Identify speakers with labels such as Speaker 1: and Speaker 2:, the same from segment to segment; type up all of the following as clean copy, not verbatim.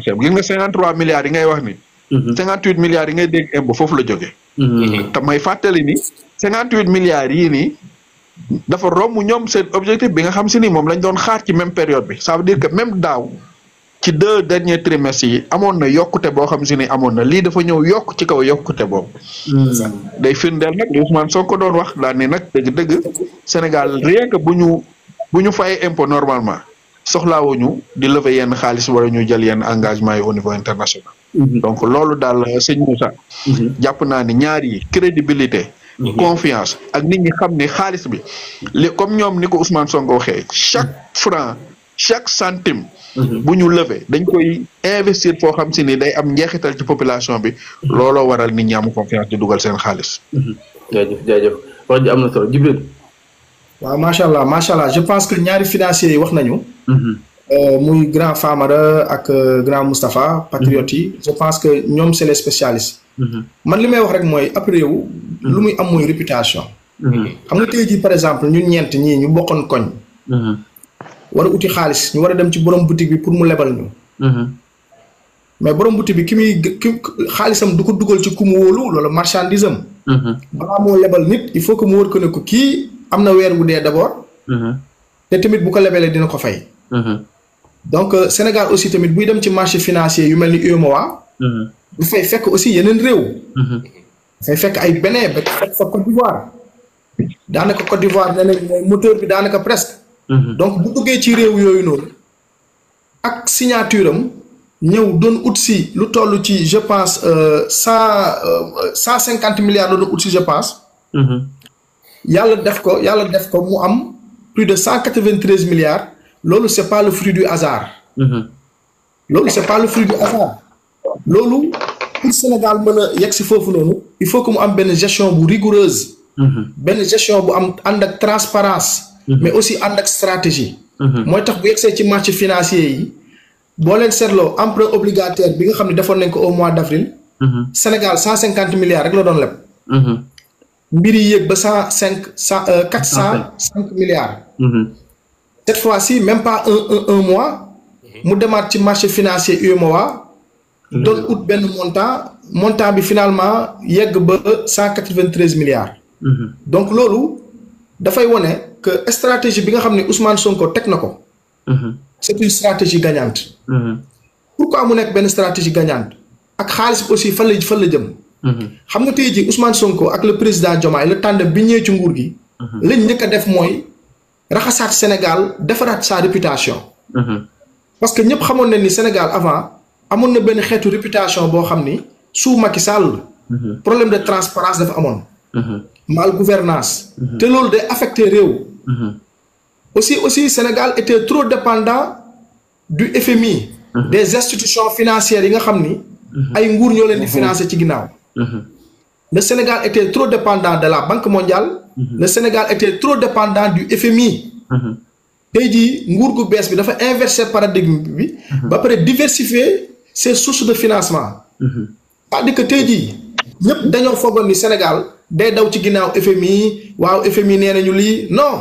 Speaker 1: gis nga 53 milliards yi ngay wax ni. 58 milliards yi ngay dégg impôt foofu la jógee. te may fàttali ni 58 milliards yii nii dafa romb ñoom seen objectif bi nga xam si ni moom lañ doon xaar ci même période bi ça veut dire que même daaw ci 2 derniers trimestres yi amoon na yokkute boo xam si ni amoon na lii dafa ñëw yokk ci kaw yokkute boobu. day firndeel nag li Ousmane Sonko doon wax daal ni nag dëgg-dëgg Sénégal rien que bu ñu fayee impôt normalement soxlaawuñu di lever yenn xaalis wala ñu jël yenn engagement yi au niveau international. donc loolu daal sëñ Moussa. jàpp naa ni ñaar yi crédibilité. confiance ak nit ñi xam ne xaalis bi comme ñoom ni ko Ousmane Sonko waxee chaque franc chaque centime. bu ñu lever dañ koy investir foo xam si ni day am njeexital ci population bi. looloo waral nit ñi am confiance di dugal seen xaalis.
Speaker 2: jaajëf wax ji am na solo Djibril.
Speaker 3: waaw macha allah je pense que ñaari financiers yi wax nañu. muy grand Famara ak grand Moustapha patriotes yi je pense que ñoom c'est les spécialistes. man li may wax rek mooy ab réew lu muy am mooy réputation. xam nga tey jii par exemple ñun ñeent ñii ñu bokkoon koñ. war a uti xaalis ñu war a dem ci borom boutique bi pour mu lebal ñu. mais borom boutique bi ki xaalisam du ko dugal ci ku mu wóolu loolu marchandise am. balaa moo lebal nit il faut que mu wër ko ne ko kii am na weer bu dee d'abord. te tamit bu ko lebalee dina ko fay. donc Sénégal aussi tamit buy dem ci marché financier yu mel ni UEMOA. du fay fekk aussi yeneen réew. dafay fekk ay Bénin ba fekk fa Côte d'Ivoire. daanaka Côte d'Ivoire nee nañ mooy moteur bi daanaka presque. donc bu duggee ci réew yooyu noonu. ak signature am ñëw doon ut si lu toll ci je pense 150 milliards la doon ut si je pense. yàlla def ko mu am plus de 193 milliards. loolu c'est pas le fruit du hasard. loolu c'est pas le fruit du hasard. loolu pour Sénégal mën a yegg si foofu noonu il faut que mu am benn gestion bu rigoureuse. benn gestion bu am ànd ak transparence mais aussi ànd ak stratégie. mooy tax bu yegsee ci marché financier yi boo leen seetloo emprunt obligataire bi nga xam ne defoon nañ ko au mois d'avril. Sénégal 150 milliards rek la doon leb. mbir yi yéeg ba 405 milliards. Cette fois-ci même pas un mois mu demaat ci marché financier UEMOA doon ut benn montant bi finalement yegg ba 193 milliards. donc loolu dafay wone que stratégie bi nga xam ne Ousmane Sonko teg na ko. c'est une stratégie gagnante. pourquoi mu nekk benn stratégie gagnante ak xaalis bi aussi fan la jëm. xam nga tey jii Ousmane Sonko ak le président Diomaye le tandem bi ñëwee ci nguur gi. lañ njëkk a def mooy raxasaat Sénégal defaraat sa réputation. parce que ñëpp xamoon nañ ni Sénégal avant amoon na benn xeetu réputation boo xam ni sous Macky Sall. problème de transparence dafa amoon. mal gouvernance te loolu day affecté réew. aussi Sénégal était trop dépendant du FMI. des institutions financières yi nga xam ni. ay nguur ñoo leen di financer ci ginnaaw. le Sénégal était trop dépendant de la Banque mondiale. le Sénégal était trop dépendant du FMI. tey jii nguur gu bees bi dafa inverser paradigme bi. ba pare diversifier ses sources de financement. c'est-à-dire que tey jii ñëpp dañoo foogoon ni Sénégal day daw ci ginnaaw FMI waaw FMI nee nañu lii non.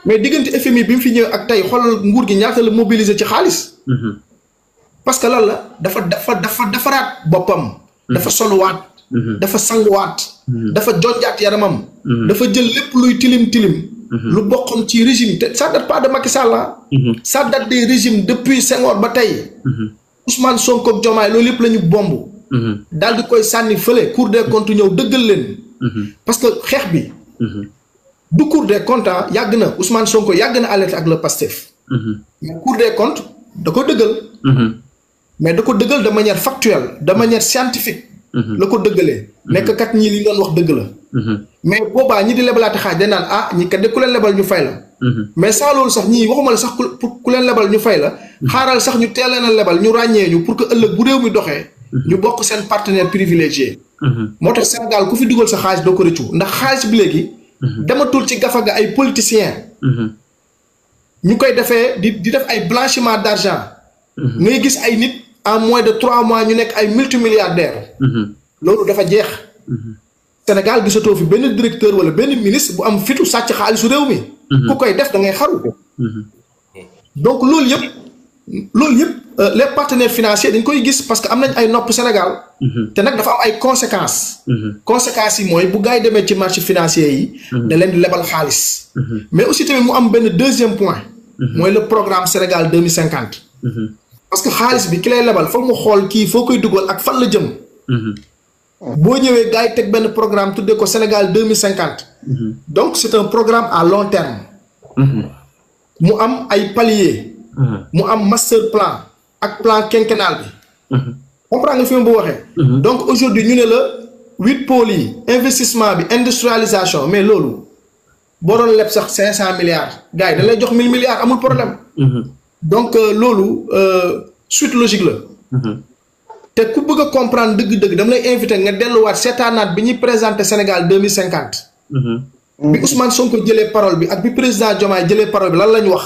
Speaker 3: mais diggante FMI bi mu fi ñëw ak tey xoolal nguur gi ñaata la mobiliser ci xaalis. parce que lan la dafa defaraat boppam. dafa soluwaat. dafa sanguwaat. dafa jonjaat yaramam. dafa jël lépp luy tilim. lu bokkoon ci régime te ça date pas de Macky Sall la. ça date des régimes depuis Senghor ba tey. Ousmane Sonko ak Diomaye loolu yëpp la ñu bomb. daal di koy sànni fële Cour des comptes ñëw dëggal leen. parce que xeex bi. du Cour des comptes yàgg na Ousmane Sonko yàgg na alerte ak le Pastef. mais Cour des comptes da ko dëggal. mais da ko dëggal de manière factuelle de manière scientifique. la ko dëggalee. nekk kat ñii li ñu doon wax dëgg la. mais boobaa ñi di lebalaate xaaj dañ naan ñi kat de ku leen lebal ñu fay la. mais sans loolu sax ñii waxuma la sax ku leen lebal ñu fay la. xaaral sax ñu teel leen a lebal ñu ràññee ñu pour que ëllëg bu réew mi doxee. ñu bokk seen partenaire privilégié. moo tax Sénégal ku fi dugal sa xaalis doo ko rëccu ndax xaalis bi léegi. dematul ci gafa ga ay politiciens. ñu koy defee di def ay blanchiment d'argent. ngay gis ay nit en moins de 3 mois ñu nekk ay multimilliardaires. loolu dafa jeex. Sénégal gisatoo fi benn directeur wala benn ministre bu am fitu sàcc xaalisu réew mi. ku koy def da ngay xaru. donc loolu yëpp loolu yëpp les partenaires financiers dañ koy gis parce que am nañ ay nopp Sénégal. te nag dafa am ay conséquences. conséquences yi mooy bu gars yi demee ci marché financier yi. da leen di lebal xaalis. mais aussi tamit mu am benn deuxième point. mooy le programme Sénégal 2050. parce que xaalis bi ki lay lebal foog mu xool kii foo koy dugal ak fan la jëm. boo ñëwee gars yi teg benn programme tuddee ko Sénégal 2050. donc c'est un programme à long terme. mu am ay paliers. mu am master plan ak plan quinquennal bi. comprends nga fi mu bu waxee. donc aujourd'hui ñu ne la 8 pôles yi investissement bi industrialisation mais loolu boo doon leb sax 500 milliards gars yi dañ lay jox 1000 milliards amul problème. donc loolu suite logique la. te ku bëgg a comprendre dëgg-dëgg dama lay invité nga delluwaat seetaanaat bi ñuy présenté Sénégal 2050. bi Ousmane Sonko jëlee parole bi ak bi président Diomaye jëlee parole bi lan la ñu wax.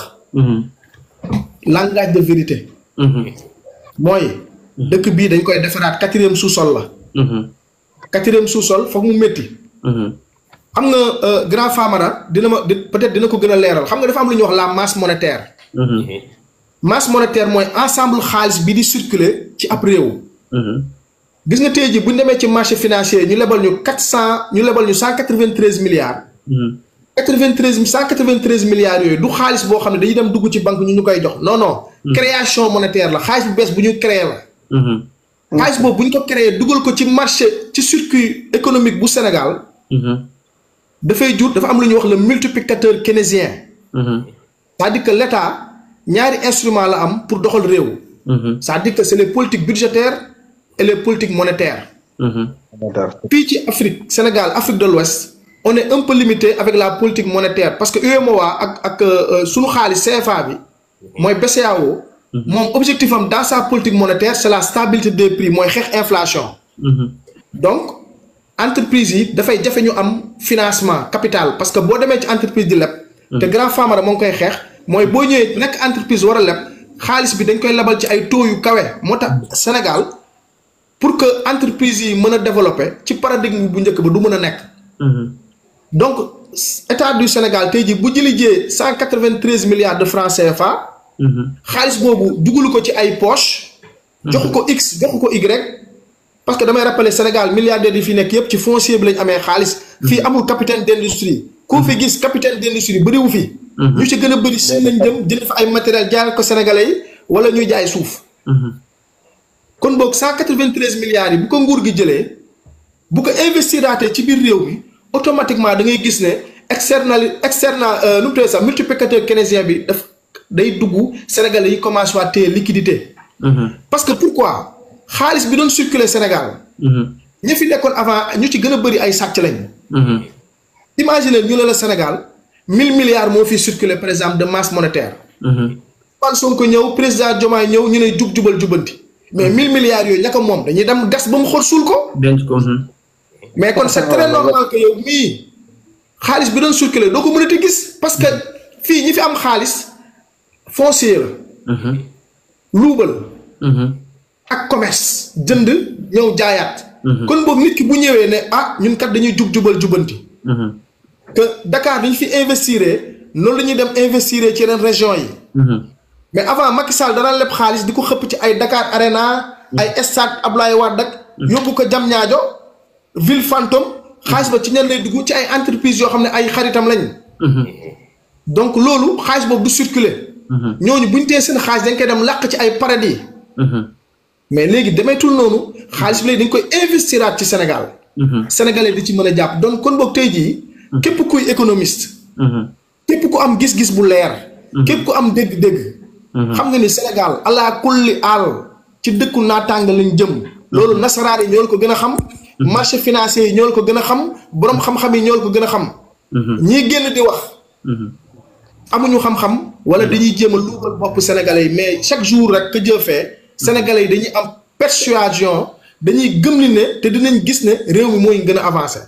Speaker 3: langage de vérité. mooy. dëkk bii dañ koy defaraat 4e sous-sol la. 4e sous-sol foog mu métti. xam nga grand Famara dina ma peut-être dina ko gën a leeral xam nga dafa am lu ñuy wax la masse monétaire. masse monétaire mooy ensemble xaalis bi di circuler ci ab réew. gis nga tey jii bu ñu demee ci marché financier ñu lebal ñu 193 milliards. 193 milliards yooyu du xaalis boo xam ne dañuy dem dugg ci banque ñu koy jox non non. création monétaire la xaalis bu bees bu ñu créé la. xaalis boobu bu ñu ko créé dugal ko ci marché ci circuit économique bu Sénégal. dafay jur dafa am lu ñuy wax le multiplicateur keynésien. c'est-à-dire que l'État ñaari instrument la am pour doxal réew. c'est-à-dire que c'est les politiques budgétaires et les politiques monétaires. fii ci Afrique Sénégal Afrique de l'Ouest on est un peu limité avec la politique monétaire parce que UEMOA ak sunu xaalis CFA bi mooy BCEAO. moom objectif am dans sa politique monétaire c'est la stabilité des prix mooy xeex inflation. donc entreprise yi dafay jafe ñu am financement capital parce que boo demee ci entreprise di leb. te grand Famara moo ngi koy xeex mooy boo ñëwee nekk entreprise war a leb xaalis bi dañ koy lebal ci ay taux yu kawe moo tax Sénégal pour que entreprise yi mën a développer ci paradigme bu njëkk ba du mën a nekk. donc état du Sénégal tey jii bu jëlijee 193 milliards de francs CFA. xaalis boobu dugalu ko ci ay poche. joxu ko X joxu ko Y. parce que damay rappeler Sénégal milliardaires yi fi nekk yépp ci foncier bi lañ amee xaalis. fii amul capitaine d'industrie. koo fi gis capitaine d'industrie bëriwu fi. ñu ci gën a bëri si lañ dem jënd fa ay matériel jaay ko Sénégalais yi wala ñuy jaay suuf. kon boog 193 milliards yi bu ko nguur gi jëlee bu ko investiraatee ci biir réew mi automatiquement da ngay gis ne nu mu tuddee sax multiplicateur keynésien bi daf day dugg Sénégalais yi commencé waat téye liquidité. parce que pourquoi xaalis bi doon circuler Sénégal. ñi fi nekkoon avant ñu ci gën a bëri ay sàcc lañ. imaginez ñu ne la Sénégal 1000 milliards moo fi circuler par exemple de masse monétaire. Ousmane Sonko ñëw président Diomaye ñëw ñu ne jubal jubanti. mais 1000 milliards yooyu ñaka moom dañuy dem gas ba mu xor suul ko.
Speaker 2: denc ko.
Speaker 3: mais kon c'est très normal que yow mii xaalis bi doon circuler doo ko mën a gis parce que fii ñi fi am xaalis foncier la. luubal. ak commerce jënd ñëw jaayaat. kon boobu nit ki bu ñëwee ne ah ñun kat dañuy jubal jubanti. que Dakar dañu fi investir noonu la ñuy dem investir ci yeneen région yi. mais avant Macky Sall dana leb xaalis di ko xëpp ci ay Dakar Arena. ay stade Ablaye Wade ak yóbbu ko Diamniadio ville fantôme xaalis ba ci ñan lay dugg ci ay entreprises yoo xam ne ay xaritam lañ. donc loolu xaalis boobu du circuler. ñooñu bu ñu tee seen xaalis dañ koy dem làq ci ay paradis. mais léegi demeetul noonu xaalis bi léegi dañ koy investiraat ci Sénégal. Sénégalais di ci mën a jàpp donc kon boog tey jii. képp kuy économiste. képp ku am gis-gis bu leer. képp ku am dégg-dégg. xam nga ni Sénégal ala kulli àll ci dëkku naataange lañ jëm. loolu nasaraan yi ñoo ko gën a xam. marché financier yi ñoo ko gën a xam borom xam-xam yi ñoo ko gën a xam. ñii génn di wax. amuñu xam-xam wala dañuy jéem a luubal bopp Sénégalais yi mais chaque jour rek que Dieu fait Sénégalais yi dañuy am persuasion dañuy gëm li ne te dinañ gis ne réew mi mooy gën a avancé.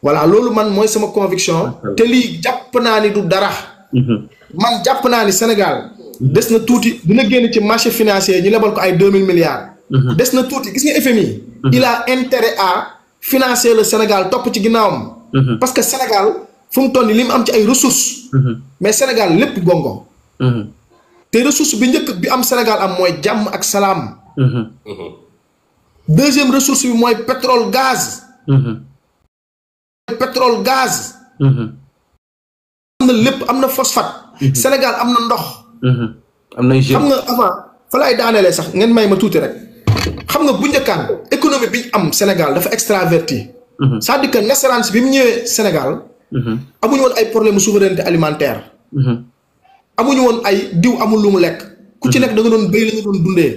Speaker 3: voilà loolu man mooy sama conviction te lii jàpp naa ni du dara. man jàpp naa ni Sénégal des na tuuti dina génn ci marché financier ñu lebal ko ay 2000 milliards. des na tuuti gis nga FMI. il a intérêt à financer le Sénégal topp ci ginnaawam. parce que Sénégal fu mu toll nii li mu am ci ay ressources. mais Sénégal lépp gongo. te te ressource bi njëkk bi am Sénégal am mooy jàmm ak salaam. deuxième ressource bi mooy pétrole gaz. pétrole gaz. am na lépp am na phosphate. Sénégal am na ndox.
Speaker 2: am na
Speaker 3: xam nga avant fa laay daanelee sax ngeen may ma tuuti rek. xam nga bu njëkkaan économie bi ñu am Sénégal dafa extraverti. c'est-à-dire que nasaraan si bi mu ñëwee Sénégal. amuñu woon ay problème souveraineté alimentaire. amuñu woon ay diw amul lu mu lekk. ku ci nekk da nga doon béy la nga doon dundee.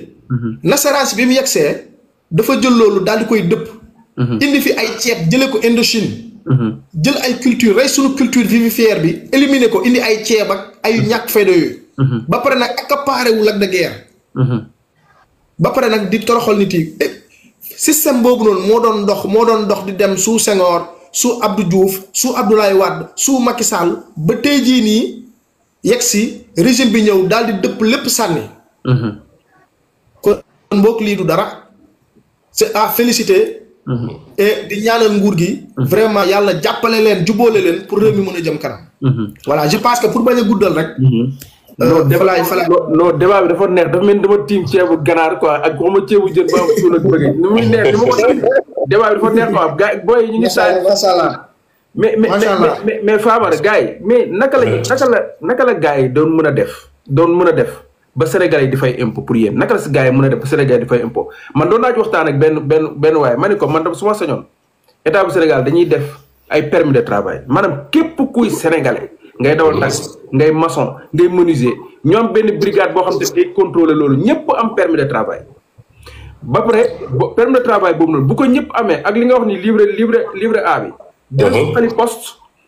Speaker 3: nasaraan si bi mu yegsee dafa jël loolu daal di koy dëpp. indi fi ay ceeb jëlee ko Indochine. jël ay culture rey sunu culture vivifière bi éliminer ko indi ay ceeb ak ay ñàkk fayda yooyu. ba pare nag accaparé wu Lac de Guiers. ba pare nag di toroxal nit yi système boobu noonu moo doon dox di dem sous Senghor sous Abdou Diouf sous Abdoulaye Wade sous Macky Sall ba tey jii nii yegg si régime bi ñëw daal di dëpp lépp sànni. kon mbokk lii du dara c'est à féliciter. et di ñaanal nguur gi. vraiment yàlla jàppale leen jubóole leen pour réew mi mën a jëm kanam. voilà je pense que pour bañ a guddal rek.
Speaker 2: non débat bi dafa neex dafa mel ni dama tiim ceebu ganaar quoi ak xaw ma ceebu jën ba am suul ak bëgg ni muy neex ni ma ko débat bi dafa neex quoi gars booy ñu ngi saa mais Famara gars yi mais naka la gars yi doon mën a def ba Sénégal yi di fay impôt pour yéen naka la si gars yi mën a def ba Sénégal yi di fay impôt man doon naa ci waxtaan ak benn waaye ma ne ko man su ma sañoon état bu Sénégal dañuy def ay permis de travail maanaam képp kuy sénégalais ngay dawal taxi ngay maçon ngay menuisier ñoom benn brigade boo xam te day contrôler loolu ñëpp am permis de travail ba pare permis de travail boobu noonu bu ko ñëpp amee ak li nga wax ni livre A bi dina xali poste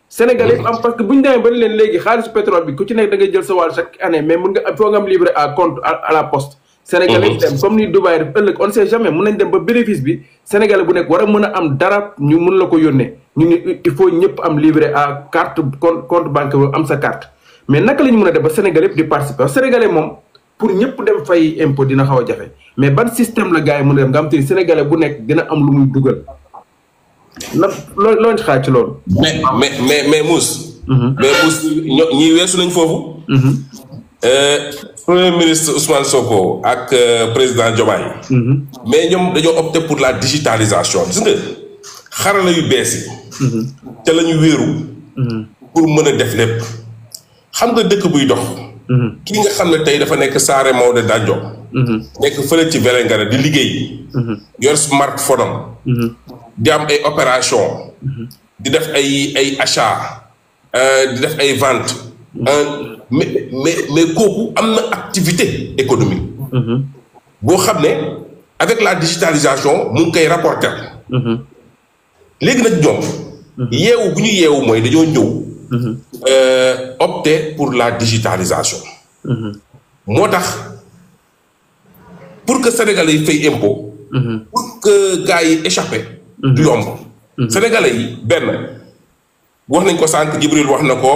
Speaker 2: sénégalais am parce que bu ñu demee ba leen léegi xaalisu pétrole bi ku ci nekk da ngay jël sa wàll chaque année mais mun nga foo nga am livre à compte à la poste sénégalais dem comme ni Dubaï def ëllëg on sait jamais mun nañ dem ba bénéfice bi sénégalais bu nekk war a mën a am dara ñu mun la ko yónnee ñu ni il faut ñëpp am livret à carte compte bancaire am sa carte mais naka la ñu mën a def ba sénégalais yëpp di participer sénégalais moom pour ñëpp dem fay impôt dina xaw a jafe mais ban système la gars yi mën a dem nga xam te ni sénégalais bu nekk dina am lu muy dugal na loo ci xaar ci loolu.
Speaker 4: mais Mouss. mais Mouss ñi weesu nañ foofu. Premier ministre Ousmane Sonko ak président Diomaye. mais ñoom dañoo opté pour la digitalisation gis nga xarala yu bees yi. ca la ñu wéeru. pour mën a def lépp. xam nga dëkk buy dox. kii nga xam ne tey dafa nekk Saare Maodo Danjo. nekk fële ci Vélingara di liggéey. yor smartphone am. di am ay opération. di def ay achat. di def ay vente. mais kooku am na activité économique. boo xam ne avec la digitalisation mu ngi koy rapporter. léegi nag ñoom. yeewu bu ñu yeewu mooy dañoo ñëw. opter pour la digitalisation. moo tax pour que Sénégalais yi fay impôt. pour que gars yi échappé. du yomb. Sénégalais yi benn wax nañ ko sànq Djibril wax na ko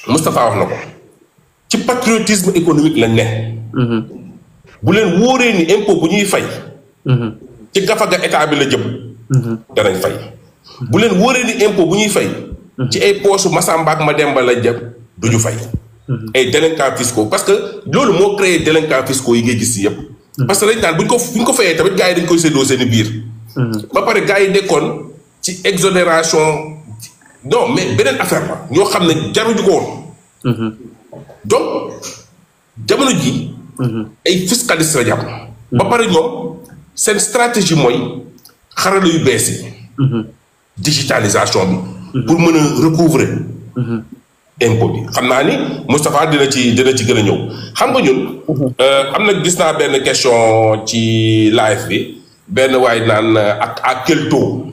Speaker 4: Moustapha wax na ko ci patriotisme économique lañ ne. bu leen wóoree ni impôt bu ñuy fay. ci gafaga état bi la jëm. danañ fay. bu leen wóoree ni impôt bu ñuy fay. ci ay poosu Massamba ak Mademba la jëm duñu fay. ay délinquants fiscaux parce que loolu moo créé délinquants fiscaux yi ngay gis si yëpp. parce que dañ naan buñ ko fayee tamit gars yi dañ koy séddoo seen i biir. ba pare gars yi nekkoon ci exonération non mais beneen affaire la ñoo xam ne jaruñu ko woon. donc jamono ji ay fiscaliste la jàpp. ba pare ñoom seen stratégie mooy xarala yu bees yi. digitalisation bi. pour mën a recouvrer. impôt bi xam naa ni Moustapha dina ci gën a ñëw xam nga ñun. am na gis naa benn question ci live bi benn waay naan à quel taux.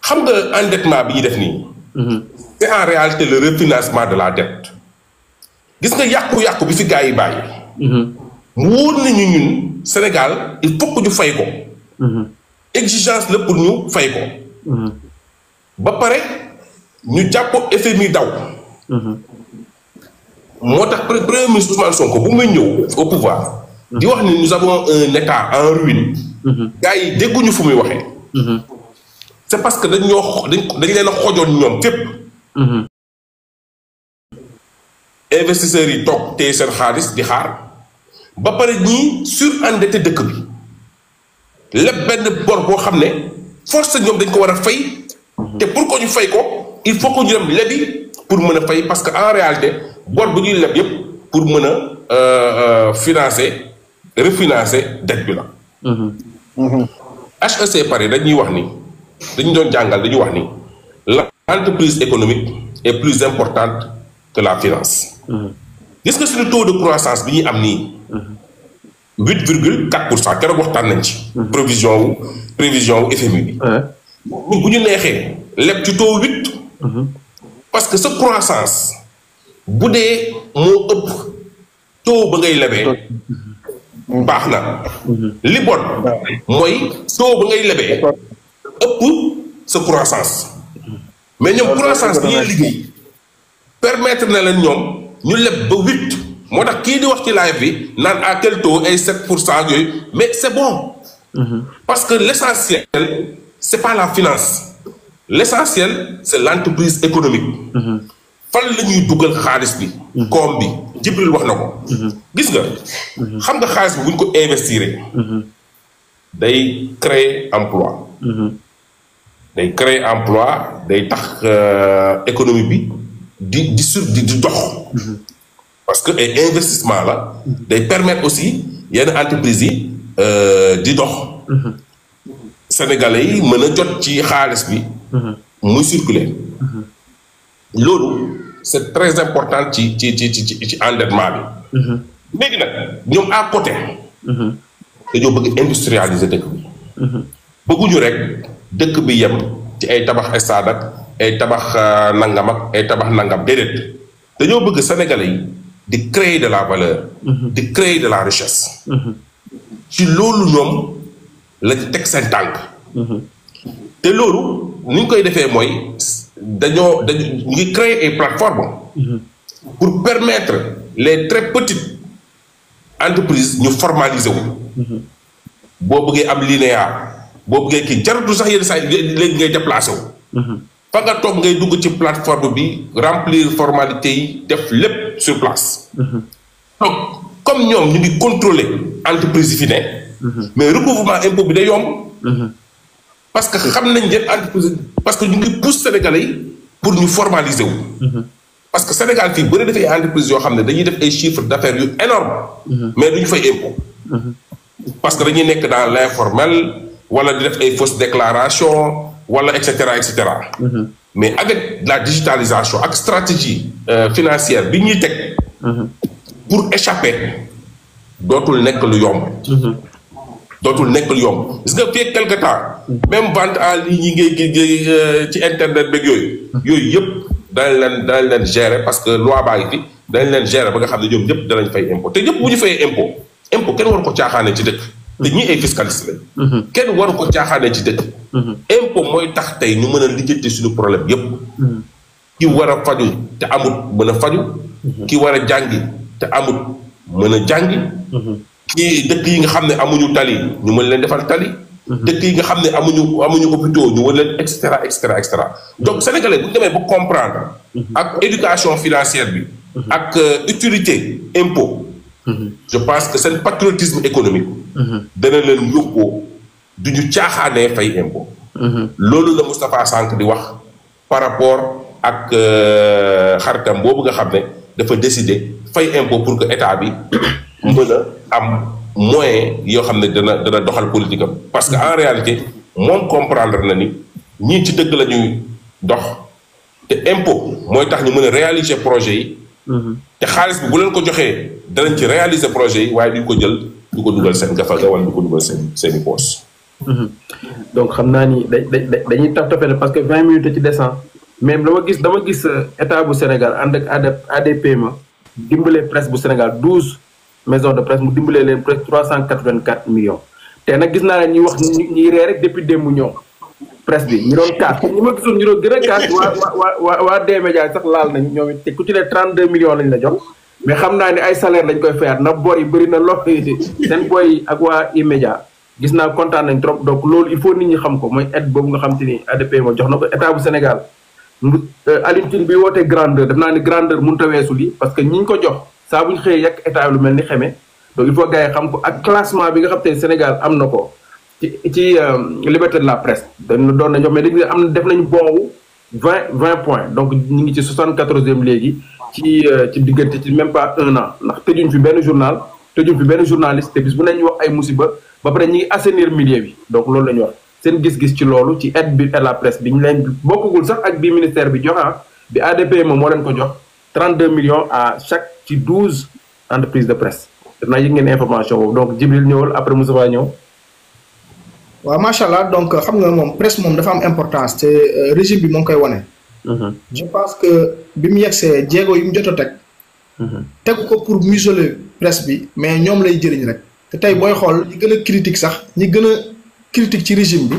Speaker 4: xam nga endettement bi ñuy def nii. c'est en réalité le refinancement de la dette. gis nga yàqu-yàqu bi fi gars yi bàyyi. mu wóor nañu ñun Sénégal il faut que ñu fay ko. exigence la pour ñu fay ko. ba pare ñu jàpp FMI daw. moo tax premier ministre Ousmane Sonko bu muy ñëw au pouvoir. di wax ni nous avons un état en ruine. gars yi dégguñu fu muy waxee. c'est parce que dañ leen a xojoon ñoom fépp. investisseurs yi toog téye seen xaalis di xaar ba pare ñii surendetté dëkk bi lépp benn bor boo xam ne force ñoom dañ ko war a fay te pour que ñu fay ko il faut que ñu dem lebi pour mën a fay parce que en réalité bor bu ñuy leb yëpp pour mën a refinancer dette bi la. HEC Paris dañuy wax ni dañu doon jàngal dañuy wax ni l'entreprise économique est plus importante que la finance. gis nga suñu taux de croissance bi ñuy am nii. 8,4% keroog waxtaan nañ ci. prévision wu FMI bi. ñun bu ñu neexee leb ci taux 8. parce que sa croissance bu dee moo ëpp taux ba ngay lebee. baax na. li bon mooy taux ba ngay lebee ëpp sa croissance. mais ñoom croissance bi ñuy liggéey permettre na leen ñoom ñu leb ba 8. moo tax kii di wax ci live bi naan à quel taux ay 7% yooyu mais c'est bon. parce que l'essentiel c'est pas la finance. l'essentiel c'est l'entreprise économique. fan la ñuy dugal xaalis bi. koom bi Jibril wax na ko. gis nga. xam nga xaalis bi bu ñu ko investir. day créer emploi. day créer emploi day tax économie bi di dox. parce que ay investissement la. day permettre aussi yenn entreprises yi di dox. Sénégalais yi mën a jot ci xaalis bi. muy circuler. loolu c'est très important ci endettement bi. léegi nag ñoom à côté. dañoo bëgg industrialiser dëkk bi. bëgguñu rek dëkk bi yem ci ay tabax stade ak ay tabax nangam ak ay tabax nangam déedéet dañoo bëgg Sénégalais yi di créer de la valeur. di créer de la richesse. ci loolu ñoom la ci teg seen tànk. te loolu ni ñu koy defee mooy dañu ngi créer ay plateformes. pour permettre les très petites entreprises ñu formaliser wu. boo bëggee am linéaire boo bëggee kii jaratu sax yenn saa léegi ngay déplacé wu. fa nga toog ngay dugg ci plateforme bi remplir formalité yi def lépp sur place. donc comme ñoom ñu ngi contrôler entreprise yi fi ne. mais recouvrement impôt bi day yomb. parce que xam nañ yenn entreprise parce que ñu ngi pousse Sénégalais yi pour ñu formaliser wu. parce que Sénégal fii bëri dafay entreprise yoo xam ne dañuy def ay chiffres d'affaires yu énorme mais duñu fay impôt. parce que dañuy nekk dans l'informel wala di def ay fausses déclarations wala et cetera et cetera. mais avec la digitalisation ak stratégie financière bi ñuy teg. pour échapper dootul nekk lu yomb. dootul nekk lu yomb gis nga fii quelque temps même vente en ligne yi ngay ci internet beeg yooyu yëpp danañ leen gérer parce que loi baa ngi fi danañ leen gérer ba nga xam ne ñoom ñëpp danañ fay impôt te ñëpp bu ñu fayee impôt kenn waru ko caaxaane ci dëkk te ñii ay fiscaliste lañ. kenn waru ko caaxaane ci dëkk. impôt mooy tax tey ñu mën a lijjanti suñu problème yëpp. ki war a faju te amut mën a faju. ki war a jàngi te amut mën a jàngi. kii dëkk yi nga xam ne amuñu tali ñu mën leen defal tali. dëkk yi nga xam ne amuñu hôpitaux ñu mën leen et cetera et cetera et cetera donc sénégalais bu ñu demee ba comprendre. ak éducation financière bi. ak utilité impôt. je pense que seen patriotisme économique. dana leen yóbboo du ñu caaxaanee fay impôt. loolu la Moustapha Sànq di wax par rapport ak xaritam boobu nga xam ne dafa décider fay impôt pour que état bi mën a am moyen yoo xam ne dana doxal politique am parce que en réalité moom comprendre na ni ñii ci dëgg la ñuy dox te impôt mooy tax ñu mën a réaliser projet yi. te xaalis bi bu leen ko joxee danañ ci réaliser projet yi waaye duñ ko jël du ko dugal seen gafaga wala du ko dugal seen i poos.
Speaker 2: donc xam naa ni dañuy taf-tafee parce que 20 minutes ci descend mais dama gis état bu Sénégal ànd ak ADP ma dimbale presse bu Sénégal 12 maisons de presse mu dimbalee leen presque 384 millions. te nag gis naa ne ñuy wax ñuy ree rek depuis démb ñoom presse bi ñu doon kaas ñi ma gisoon ñu doon gën a kaas waa D-Média sax laal nañ ñoom it te ku ci ne 32 millions lañ la jox mais xam naa ne ay salaire lañ koy fayaat na bor yi bëri na lool seen boy ak waa E-Média gis naa kontaan nañ trop donc loolu il faut nit ñi xam ko mooy aide boobu nga xam te ni ADP ma jox na ko état bu Sénégal Alioune Tine bi wootee grandeur def naa ni grandeur mënut a weesu lii parce que ñi ñu ko jox saa bu ñu xëyee yàq état lu mel ni xeme donc il faut gars yi xam ko ak classement bi nga xam te Sénégal am na ko ci liberté de la presse dañu doon na jox mais dañu am def nañu boobu 20 points donc ñu ngi ci 74e léegi ci diggante ci même pas 1 an ndax tëjuñ fi benn journal tëjuñ fi benn journaliste te bis bu nañu wax ay musiba ba pare ñu ngi assainir milieu bi donc loolu la ñu wax seen gis-gis ci loolu ci aide bi à la presse bi ñu leen bokkugul sax ak bi ministère bi joxe bi ADP moom moo leen ko jox 32 millions à chaque ci 12 entreprises de presse daf naa yëg ngeen information boobu donc Djibril ñëwal après Moussa Ba ñëw.
Speaker 3: waaw macha allah donc xam nga moom presse moom dafa am importance te régime bi moo ngi koy wane. je pense que bi mu yegsee jéego yi mu jot a teg. tegu ko pour museler presse bi mais ñoom lay jëriñ rek te tey booy xool ñi gën a critique sax ñi gën a critique ci régime bi.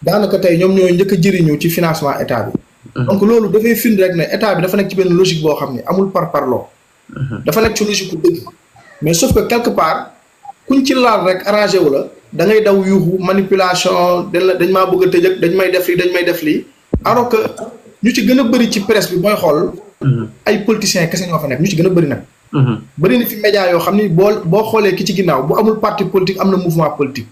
Speaker 3: daanaka tey ñoom ñooy njëkk a jëriñu ci financement état bi. donc loolu dafay firnde rek ne état bi dafa nekk ci benn logique boo xam ne amul parparloo. dafa nekk ci logique bu dëgg. mais sauf que quelque part kuñ ci laal rek arrangé wu la da ngay daw yuuxu manipulation dañ maa bëgg a tëj ak dañ may def lii dañ may def lii. alors que ñu ci gën a bëri ci presse bi booy xool. ay politiciens kese ñoo fa nekk ñu ci gën a bëri nag. bëri na fi média yoo xam ni boo xoolee ki ci ginnaaw bu amul parti politique am na mouvement politique.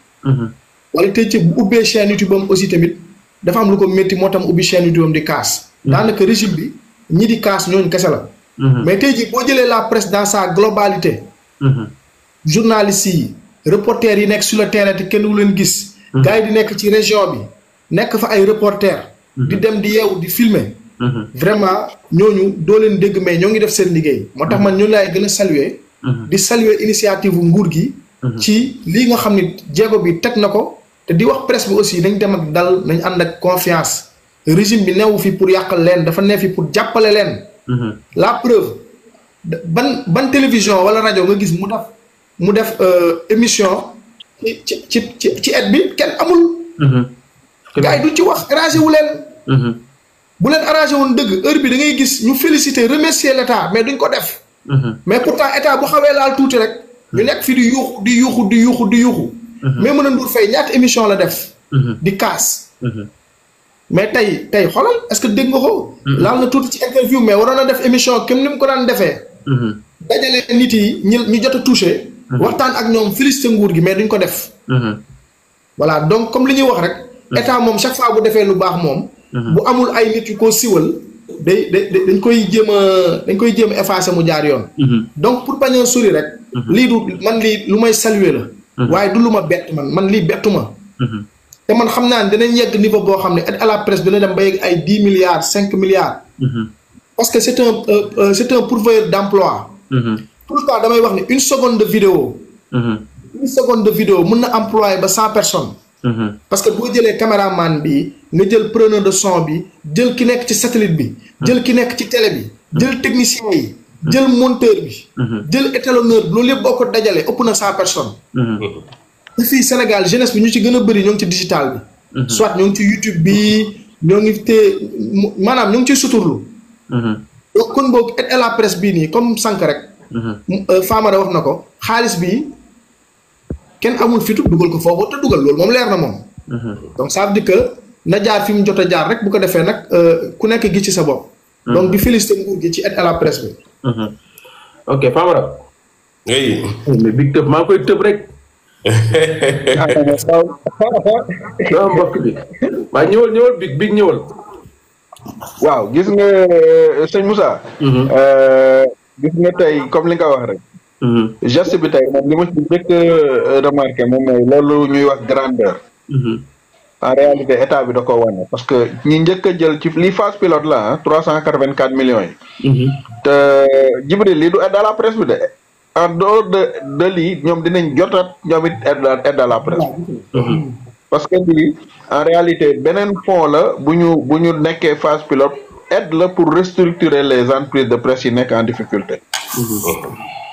Speaker 3: wala tey ci bu ubbee chaîne YouTube am aussi tamit dafa am lu ko métti moo tam ubbi chaîne YouTube am di kaas. daanaka régime bi ñi di kaas ñooñu kese la. mais tey jii boo jëlee la presse dans sa globalité. journalistes yi reporters yi nekk sur le terrain te kenn wu leen gis. gars yi di nekk ci région bi nekk fa ay reporters. di dem di yeewu di filmer. vraiment ñooñu doo leen dégg mais ñoo ngi def seen liggéey. moo tax man ñooñu laay gën a saluer. di saluer initiative nguur gi. ci lii nga xam ni jéego bi teg na ko. te di wax presse bi aussi nañ dem ak dal nañ ànd ak confiance. régime bi newu fi pour yàqal leen dafa ne fi pour jàppale leen. la preuve ban télévision wala rajo nga gis mu def émission ci aide bi kenn amul. gars yi duñ ci wax arrangé wu leen. bu leen arrangé woon dëgg heure bi da ngay gis ñu féliciter remercier l' état mais duñ ko def. mais pourtant état bu xawee laal tuuti rek. ñu nekk fi di yuuxu. mais mën a Ndour Faye ñaata émission la def. di kaas. mais tey xoolal est-ce que dégg nga ko. laal na tuuti ci interview mais waroon na def émission comme ni mu ko daan defee. dajale nit yi ñu jot a touché. waxtaan ak ñoom félicité nguur gi mais duñ ko def. voilà donc comme li ñuy wax rek. état moom chaque fois bu defee lu baax moom. bu amul ay nit yu ko siwal dañ koy jéem a effacer mu jaar yoon. donc pour bañ a sori rek. lii lu may saluer la. waaye du lu ma bett man lii bettu ma. te man xam naa ne dinañ yegg niveau boo xam ne aide à la presse dina dem ba yegg ay 10 milliards 5 milliards. parce que c'est un pourvoyeur d'emploi. tout le temps damay wax ne une seconde de vidéo. mën na employer ba 100 personnes. parce que boo jëlee caméraman bi nga jël preneur de son bi jël ki nekk ci satellite bi. jël ki nekk ci télé bi. jël technicien yi. jël monteur bi. jël étalonneur bi loolu yëpp boo ko dajalee ëpp na 100 personnes. te fii Sénégal jeunesse bi ñu ci gën a bëri ñoo ngi ci digital bi. soit ñoo ngi ci YouTube bi ñoo ngi maanaam ñoo ngi ciy suturlu. donc kon boog aide à la presse bii nii comme sànq rek. Famara wax na ko xaalis bi kenn amul fitu dugal ko foofu te dugal loolu moom leer na moom. donc ça veut dire que na jaar fi mu jot a jaar rek bu ko defee nag ku nekk gis ci sa bopp. donc di féliciter nguur gi ci aide à la presse bi.
Speaker 2: ok Famara.
Speaker 4: oui.
Speaker 2: mais big tëb maa ngi koy tëb rek. mbokk bi waaye ñëwal big ñëwal.
Speaker 1: waaw gis nga sëñ Moussa. gis nga tey comme li nga wax rek. geste bi tey moom li ma ci njëkk remarqué moom mooy loolu ñuy wax grandeur. en réalité état bi da ko wane parce que ñi njëkk a jël ci lii phase pilote la 384 millions yi. te Djibril lii du aide à la presse bi de. en dehors de lii ñoom dinañ jotat ñoom it aide à la presse. parce que lii en réalité beneen fonds la bu ñu nekkee phase pilote aide la pour restructurer les entreprises de presse yi nekk en difficulté.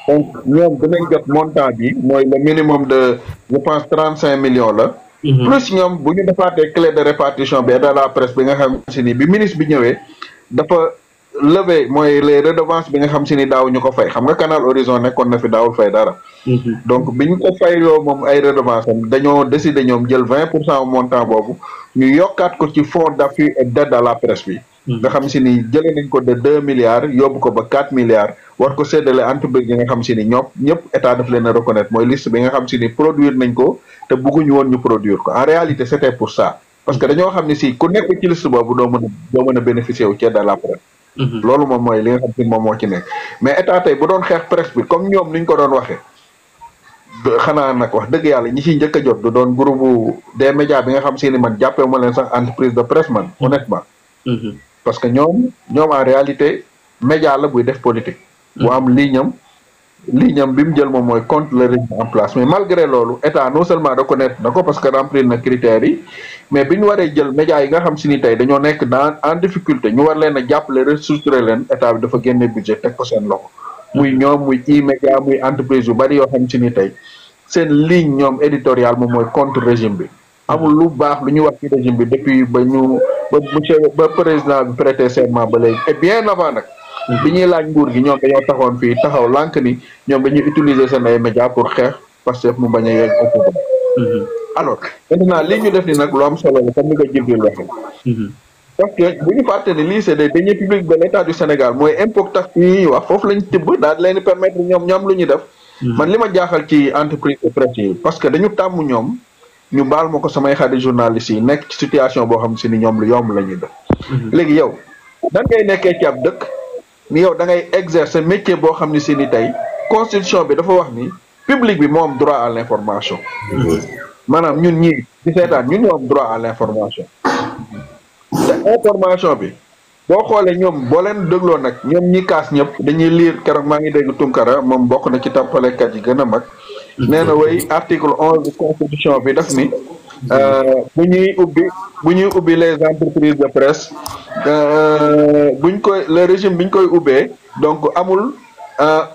Speaker 1: donc ñoom dinañ jot montant bi mooy le minimum de je pense 35 millions la. plus ñoom bu ñu defaatee clé de répartition bi aide à la presse bi nga xam si ni bi ministre bi ñëwee dafa lever mooy les redevances bi nga xam si ni daaw ñu ko fay xam nga Canal Horizon nekkoon na fi daawul fay dara. donc bi ñu ko fayloo moom ay redevances am dañoo décider ñoom jël 20% montant boobu ñu yokkaat ko ci fonds d'appui et d'aide à la presse bi nga xam si ni jëlee nañ ko de 2 milliards yóbbu ko ba 4 milliards war ko séddale entreprise yi nga xam si ni ñëpp état daf leen a reconnaître mooy liste bi nga xam si ni produire nañ ko te bëgguñu woon ñu produire ko en réalité c'était pour ça parce que dañoo xam ne si ku nekk ci liste boobu doo mën a bénéficier wu ci de la presse. loolu moom mooy li nga xam si moom moo ci nekk mais état tey bu doon xeex presse bi comme ñoom ni ñu ko doon waxee xanaa nag wax dëgg yàlla ñi ciy njëkk a jot du doon groupe des médias bi nga xam si ni man jàppee ma leen sax entreprise de presse man honnêtement. parce que ñoom en réalité média la buy def politique. bu am ligne am bi mu jël moom mooy contre le régime en place mais malgré loolu état non seulement reconnaître na ko parce que remplir na critères yi mais bi ñu waree jël médias yi nga xam si ni tey dañoo nekk en difficulté ñu war leen a jàppale restructurer leen état bi dafa génne budget teg ko seen loxo. muy ñoom muy E-Media muy entreprise yu bari yoo xam si ni tey seen ligne ñoom éditorial moom mooy contre régime bi. amul lu baax lu ñu wax ci régime bi depuis ba président bi prêter serment ba léegi et bien avant nag. bi ñuy laaj nguur gi ñoom dañoo taxoon fii taxaw lànk ni ñoom dañuy utiliser seen ay médias pour xeex parce que mu bañ a yegg au pouvoir. alors maintenant li ñu def ni nag lu am solo la comme ni ko Djibril waxee. parce que bu ñu fàtte ni lii c'est des deniers publics de l'État du Sénégal mooy impôt tax yi ñuy wax foofu lañ tibb daal leen di permettre ñoom lu ñu def. man li ma jaaxal ci entreprise de presse yi parce que dañu tàmm ñoom ñu baal ma ko samay xarit journalistes yi nekk ci situation boo xam si ni ñoom lu yomb la ñuy def. léegi yow nan ngay nekkee ci ab dëkk. ni yow da ngay exercer métier boo xam ne si ni tey constitution bi dafa wax ni public bi moo am droit à l'information. maanaam ñun ñii ci seetaan ñun ñoo am droit à l'information. te information bi boo xoolee ñoom boo leen dégloo nag ñoom ñi kaas ñëpp dañuy lire keroog maa ngi dégg Tunkara moom bokk na ci tampalekat yi gën a mag. nee na way article 11 constitution bi daf ni bu ñuy ubbi les entreprises de presse le régime biñ koy ubbee donc amul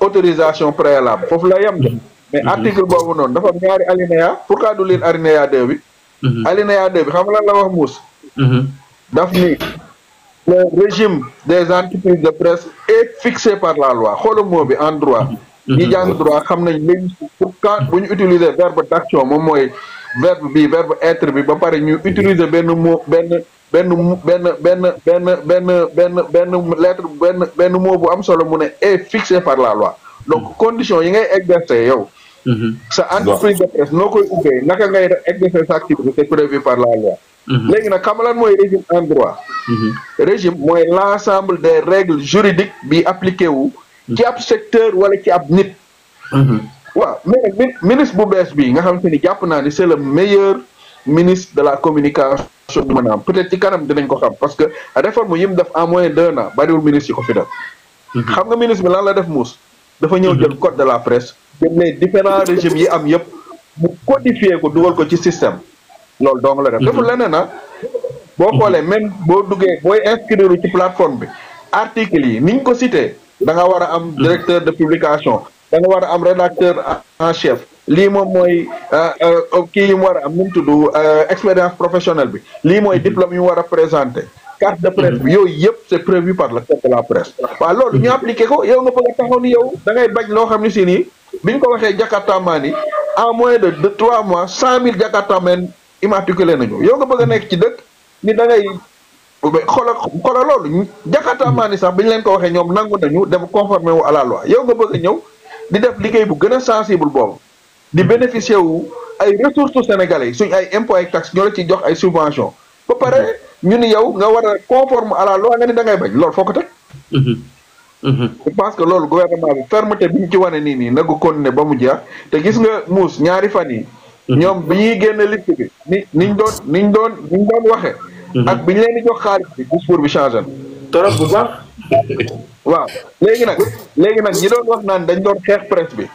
Speaker 1: autorisation préalable foofu la yem de mais article boobu noonu dafa am ñaari alinéa pourquoi du lire alinéa 2 bi alinéa 2 bi xam nga lan la wax muus daf ni le régime des entreprises de presse est fixé par la loi xoola moo bi en droit ñi jàng droit xam nañ léegi pour quand bu ñu utiliser verbe d'action moom mooy verbe être bi ba pare ñu utiliser benn mot benn mot bu am solo mu ne est fixé par la loi donc condition yi ngay exercer yow sa entreprise de presse noo koy ubbee naka ngay exercer sa activité c'est prévu par la loi léegi nag xam lan mooy régime en droit régime mooy l'ensemble des règles juridiques bi appliqué wu ci ab secteur wala ci ab nit waaw mais ministre bu bees bi nga xam te ni jàpp naa ni c'est le meilleur ministre de la communication bi maanaam peut-être ci kanam dinañ ko xam parce que réforme yi mu def en moins d'1 an bariwul ministre yi ko fi def xam nga ministre bi lan la def muus dafa ñëw jël code de la presse jël les différents régimes yi am yëpp mu codifier ko dugal ko ci système loolu donc la def deful leneen na boo xoolee même boo duggee booy inscrire ci plateforme bi articles yi niñ ko cité da nga war a am directeur de publication da nga war a am rédacteur en chef lii moom mooy kii yi mu war a am nu mu tudd expérience professionnelle bi lii mooy diplôme yi mu war a présenter carte de presse bi yooyu yëpp c'est prévu par le code de la presse waaw loolu ñu appliqué ko yow nga bëgg a taxaw ni yow da ngay bañ loo xam ne si nii biñ ko waxee jakartamaan yi en moins de 3 mois 100 000 jakartamaan immatriculé nañu yow nga bëgg a nekk ci dëkk ni da ngay xoolal loolu jakartamaan yi sax biñ leen ko waxee ñoom nangu nañu dem conformé wu à la loi yow nga bëgg a ñëw di def liggéey bu gën a sensible boobu di bénéficier wu ay ressources sénégalais yi suñ ay impôts ak taxes ñoo la ci jox ay subventions ba pare ñu ni yow nga war a conforme à la loi nga ni da ngay bañ loolu foo ko teg je pense que loolu gouvernement bi fermeté bi ñu ci wane nii nagu continuer ba mu jeex te gis nga muus ñaari fan yi ñoom bi ñuy génne liste bi niñ doon waxee ak bi ñu leen di jox xaalis bi discours bi changé na
Speaker 2: torop bu baax
Speaker 1: waaw léegi nag ñi doon wax naan dañ doon xeex presse bi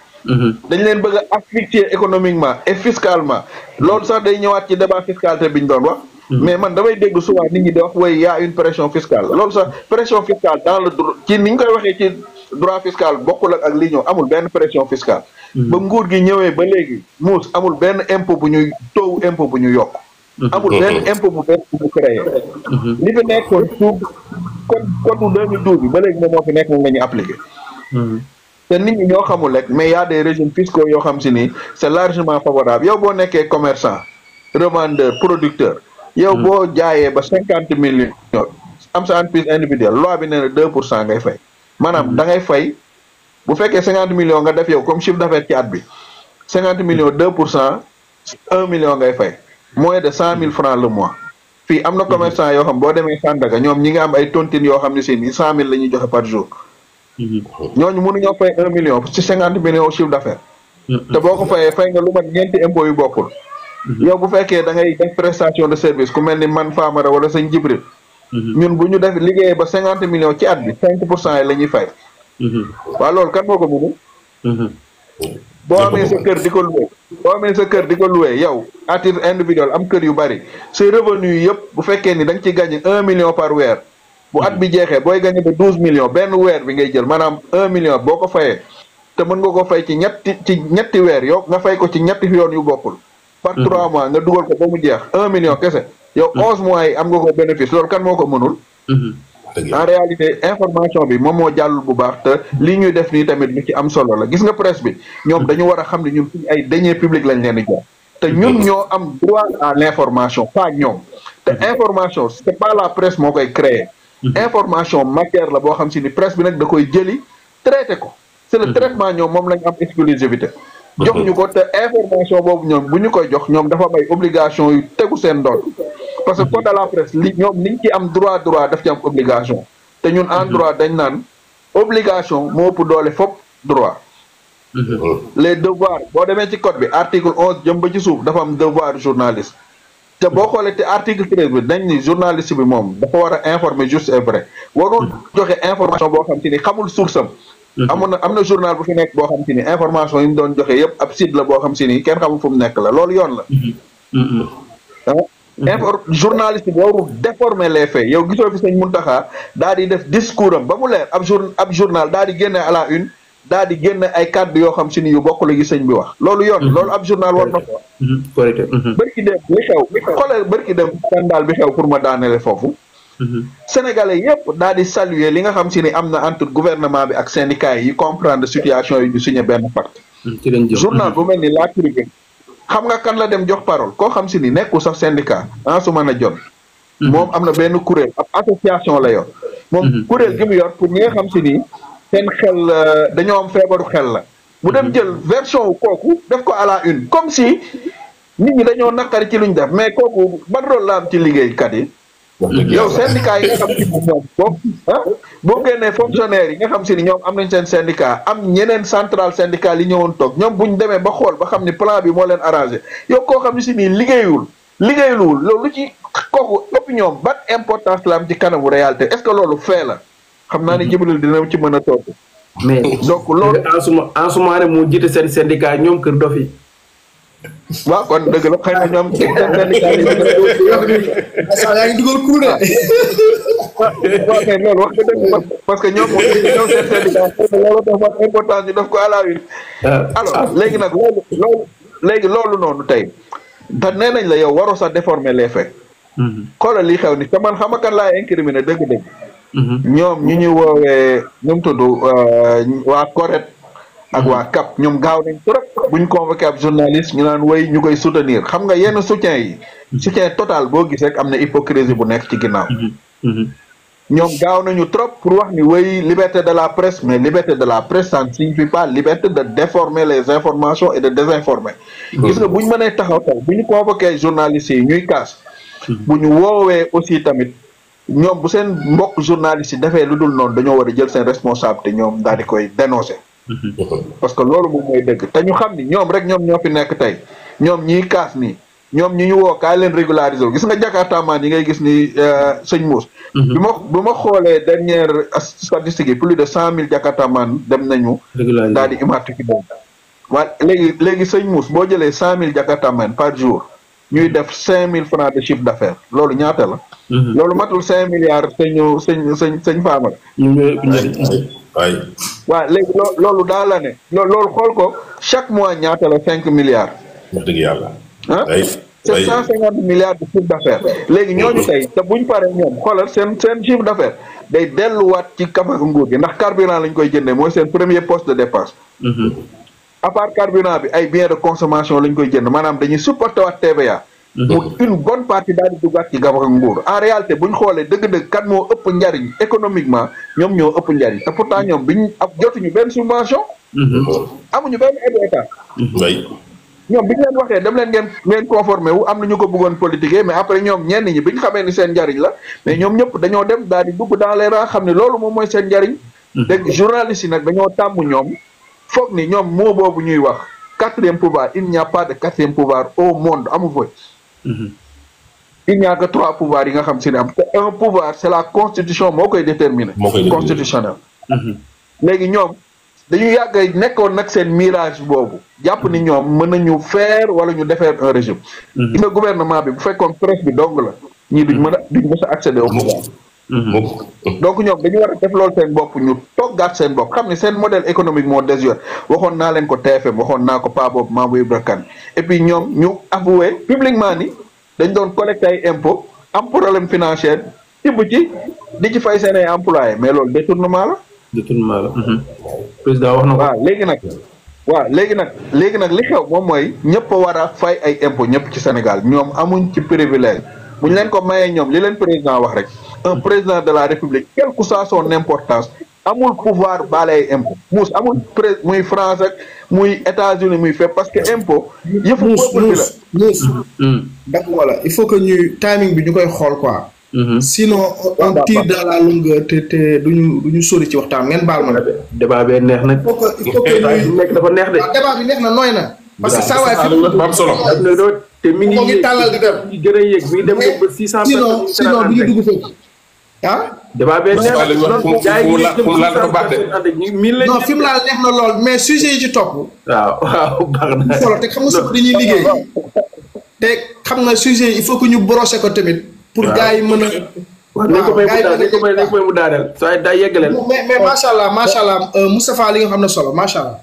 Speaker 1: dañ leen bëgg a asphyxier économiquement et fiscalement loolu sax day ñëwaat ci débat fiscalité bi ñu doon wax mais man damay dégg souvent nit ñi di wax way y a une pression fiscale loolu sax pression fiscale dans le ci ni ñu koy waxee ci droit fiscal bokkul ak li ñëw amul benn pression fiscale ba nguur gi ñëwee ba léegi muus amul benn impôt bu ñu taux impôt bu ñu yokk amul benn impôt bu bees bu ñu créé li fi nekkoon suuf code 2012 bi ba léegi moom moo fi nekk moom la ñu appliqué te nit ñi ñoo xamul rek mais y a des régimes fiscaux yoo xam si ni c'est largement favorable yow boo nekkee commerçant revendeur producteur yow boo jaayee ba 50 millions am sa entreprise individuelle loi bi nee na 2% ngay fay maanaam da ngay fay bu fekkee 50 millions nga def yow comme chiffre d'affaires ci at bi 50 millions 2% 1 million ngay fay moins de 100 000 francs le mois fii am na commerçant yoo xam boo demee Sandaga ñoom ñi nga am ay tontines yoo xam ne si ni 100 000 la ñuy joxe par jour ñooñu mënuñoo fay 1 million ci 50 millions chiffre d'affaires te boo ko fayee fay nga lu mat ñeenti impôts yu bokkul yow bu fekkee da ngay def prestation de service ku mel ni man Famara wala sëñ Jibril ñun bu ñu def liggéeyee ba 50 millions ci at bi 5% yi la ñuy fay waaw loolu kan moo ko mënul boo amee sa kër di ko loué yow à titre individuel am kër yu bari say revenu yëpp bu fekkee ni da nga ci gagné 1 million par weer bu at bi jeexee booy gagné ba 12 millions benn weer bi ngay jël maanaam 1 million boo ko fayee te mën nga ko fay ci ñetti weer yow nga fay ko ci ñetti yoon yu bokkul par 3 mois nga dugal ko ba mu jeex 1 million kese yow 11 mois yi am nga ko bénéfice loolu kan moo ko mënul en réalité information bi moom moo jàllul bu baax te lii ñuy def nii tamit lu ci am solo la gis nga presse bi ñoom dañu war a xam ne ñun ay deniers publics lañ leen di jox te ñun ñoo am droit à l'information pas ñoom te information c'est pas la presse moo koy créer information matière la boo xam si ni presse bi nag da koy jëli traité ko c'est le traitement ñoom moom lañ am exclusivité jox ñu ko te information boobu ñoom bu ñu koy jox ñoom dafa am ay obligation yu tegu seen doon parce que code de la presse ñoom liñ ci am droit daf ci am obligation te ñun en droit dañ naan obligation moo ëpp doole fop droit les devoirs boo demee ci code bi article 11 jëm ba ci suuf dafa am devoir journaliste te boo xoolee te article 13 bi dañ ni journaliste bi moom dafa war a informer juste et vrai warul joxe information boo xam te ni xamul source am am na journal bu fi nekk boo xam si ni information yi mu doon joxe yëpp ab site la boo xam si ni kenn xamul fu mu nekk la loolu yoon la journaliste bi warul déformer les faits yow gisoo fi sëñ Mountakha daal di def discours am ba mu leer ab journal daal di génne à la une daal di génne ay kàddu yoo xam si ni yu bokk la gi sëñ bi wax loolu yoon loolu ab journal war na ko bërki dem li xew xoolal bërki dem scandale bi xew pour ma daanele foofu sénégalais yëpp daal di saluer li nga xam si ni am na entre gouvernement bi ak syndicats yi comprendre situation yi ñu signé benn pacte journal bu mel ni La Tribune xam nga kan la dem jox parole koo xam si ni nekkul sax syndicat Ansoumana Dione moom am na benn kuréel ab association la yor moom kuréel gi mu yor pour ñi nga xam si ni seen xel dañoo am feebaru xel la mu dem jël version wu kooku def ko à la une comme si nit ñi dañoo naqari ci luñ def mais kooku ban rôle la am ci liggéeykat yi yow syndicat yi nga xam si ni ñoom boo génnee fonctionnaire yi nga xam si ni ñoom am nañ seen syndicat am ñeneen centrale syndicale yi ñëwoon toog ñoom buñ demee ba xool ba xam ni plan bi moo leen arrangé yow koo xam si ni liggéeyluwul loolu ci kooku opinion ban importance la am ci kanamu réalité est-ce que loolu fee la xam naa ni Jibril dina ci mën a toog
Speaker 2: mais
Speaker 1: donc loolu
Speaker 2: Ansoumana moo jiite seen syndicat ñoom Kër Dof yi
Speaker 1: waaw kon dëgg la xëy na ñoom seen syndicat yi
Speaker 3: yaa ngi dugal coup de
Speaker 1: waaw mais loolu wax nga dëgg parce que ñoom ñoom seen syndicat loolu dafa importance ñu def ko à la une alors léegi nag loolu noonu tey te nee nañ la yow waroo sax déformer les faits xoolal li xew ni te man xam nga kan laay incriminer dëgg-dëgg ñoom ñu ñu woowee ñu mu tudd waa CORED ak waa CAP ñoom gaaw nañ trop buñ convoqué ab journaliste ñu naan way ñu koy soutenir xam nga yenn soutien yi soutien total boo gis rek am na hypocrisie bu nekk ci ginnaaw ñoom gaaw nañu trop pour wax ni way liberté de la presse mais liberté de la presse ça ne signifie pas liberté de déformer les informations et de désinformer gis nga bu ñu mënee taxaw taw bu ñu convoqué journalistes yi ñuy kaas bu ñu woowee aussi tamit ñoom bu seen mbokk journalistes yi defee lu dul noonu dañoo war a jël seen responsabilité ñoom daal di koy dénoncer parce que loolu moom mooy dëgg te ñu xam ni ñoom rek ñoom ñoo fi nekk tey ñoom ñiy kaas nii ñoom ñi ñu woo kaay leen régulariser gis nga jakartamaan yi ngay gis ni sëñ Mouss bi ma xoolee dernière statistique yi plus de 100 000 jakartamaan dem nañu daal di immatriculé waaye léegi sëñ Mouss boo jëlee 100 000 jakartamaan par jour ñuy def 5 000 francs de chiffre d'affaires loolu ñaata la loolu matul 5 milliards sëñ Famara waaw léegi loolu daal la ne loolu xool ko chaque mois ñaata la 5 milliards
Speaker 4: wax dëgg yàlla
Speaker 1: c'est 150 milliards de chiffre d'affaires léegi ñooñu tey te buñ paree ñoom xoolal seen chiffre d'affaires day delluwaat ci kafaku nguur gi ndax carburant lañ koy jëndee mooy seen premier poste de dépense à part carburant bi ay biens de consommation lañ koy jënd maanaam dañuy supporter waat TVA une bonne partie daal di duggaat ci gabak nguur en réalité bu ñu xoolee dëgg-dëgg kan moo ëpp njariñ économiquement ñoom ñoo ëpp njariñ te pourtant ñoom biñ ab jotuñu benn subvention. amuñu benn aide état. ñoom bi ñu leen waxee dem leen ngeen conformé wu am na ñu ko bëggoon politiquer mais après ñoom ñenn ñi bi ñu xamee ni seen njariñ la mais ñoom ñëpp dañoo dem daal di dugg dans les rangs xam ne loolu moom mooy seen njariñ. dégg journalistes yi nag dañoo tàmm ñoom foog ni ñoom moo boobu ñuy wax quatrième pouvoir il n'y a pas de quatrième pouvoir au monde amu fa. il n'y a que 3 pouvoirs yi nga xam si ne am te un pouvoir c'est la constitution moo koy déterminer. constitutionnel. léegi ñoom. dañu yàgg nekkoon nag seen mirage boobu jàpp ni ñoom mën nañu faire wala ñu defeer un régime. gis nga gouvernement bi bu fekkoon presse bi dong la ñii duñ mën a accéder au pouvoir. donc ñoom dañu war a def loolu seen bopp ñu toggaat seen bopp xam ne seen modèle économique moo désuet waxoon naa leen ko TFM waxoon naa ko Pa boobu Mamou Ibra Kane et puis ñoom ñu avoué publiquement ni dañ doon collecter ay impôts am problème financier tibb ci di ci fay seen ay employés mais loolu détournement la.
Speaker 2: détournement la. président wax na ko.
Speaker 1: waaw léegi nag li xew moom mooy ñëpp a war a fay ay impôts ñëpp ci Sénégal ñoom amuñ ci privilège bu ñu leen ko mayee ñoom li leen président wax rek un président de la République quelle que soit son importance amul pouvoir baale ay impôts muus amul muy France ak muy États-Unis muy fépp parce que impôt yëfu peuple bi la.
Speaker 3: donc voilà il faut que ñuy timing bi ñu koy xool quoi. sinon on tire dans la longueur te duñu sori ci waxtaan ngeen baal ma nag.
Speaker 2: débat bee neex nag.
Speaker 3: il faut que
Speaker 2: nekk dafa neex de.
Speaker 3: débat bi neex na nooy na. parce que saa waay
Speaker 4: fi am solo.
Speaker 2: te mi ngi
Speaker 3: tàllal di dem.
Speaker 2: gën a yéeg mi dem ba 600 personnes.
Speaker 3: sinon du ñu dugg foofu.
Speaker 2: débat bee neex na
Speaker 4: fu mu laal dafa baax de.
Speaker 3: non fi mu laal neex na lool mais sujet yi ci topp.
Speaker 2: waaw baax na.
Speaker 3: solo te xam nga suba dañuy liggéey. te xam nga sujet il faut que ñu brosser ko tamit. pour gars yi mën a.
Speaker 2: nañ ko may mu daaneel. saa daa yeggaleel.
Speaker 3: mais macha allah Moustapha li nga xam ne solo macha allah.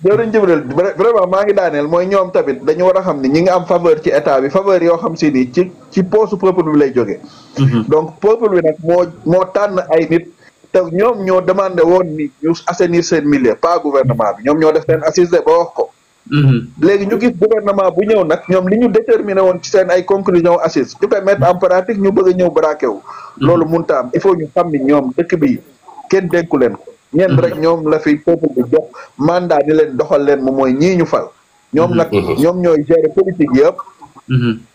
Speaker 1: jërëjëf Jibril vraiment maa ngi daaneel mooy ñoom tamit dañu war a xam ni ñi nga am faveur ci état bi faveur yoo xam si ni ci poosu peuple bi lay jógee. donc peuple bi nag moo tànn ay nit te ñoom ñoo demandé woon ni ñu assainir seen milieu pas gouvernement bi ñoom ñoo def seen assise ba wax ko. léegi ñu gis gouvernement bu ñëw nag ñoom li ñu déterminé woon ci seen ay conclusion assise ñu koy mettre en pratique ñu bëgg a ñëw braqué wu. loolu mënut a am il faut ñu xam ni ñoom dëkk bi kenn dénku leen ko. ñenn rek ñoom la fi peuple bi jox mandat ni leen doxal leen moom mooy ñii ñu fal. ñoom nag ñoom ñooy gérer politique yëpp.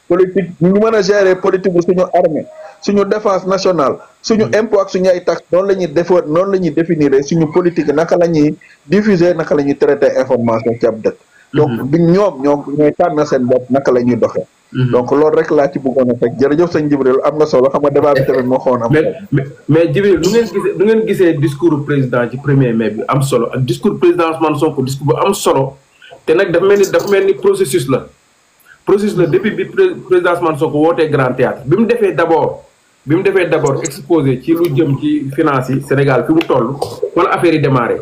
Speaker 1: politique ñu mën a gérer politique bu suñu armée suñu défense nationale suñu impôt ak suñu ay taxes noonu la ñuy defar noonu la ñuy définir suñu politique naka la ñuy diffuser naka la ñuy traiter information ci ab dëkk. donc bi ñoom ñooy tànn seen bopp naka la ñuy doxee. donc loolu rek laa ci bëggoon a fekk jërëjëf sëñ Jibril am nga solo xam nga débat bi tamit moo xawoon am.
Speaker 2: mais Jibril nu ngeen gisee discours président ci 1er mai bi am solo ak discours président Ousmane Sonko discours bu am solo te nag dafa mel ni processus la depuis bi président Ousmane Sonko wootee Grand Théâtre bi mu defee d'abord exposé ci lu jëm ci finance yi Sénégal fi mu toll wala affaire yi démarré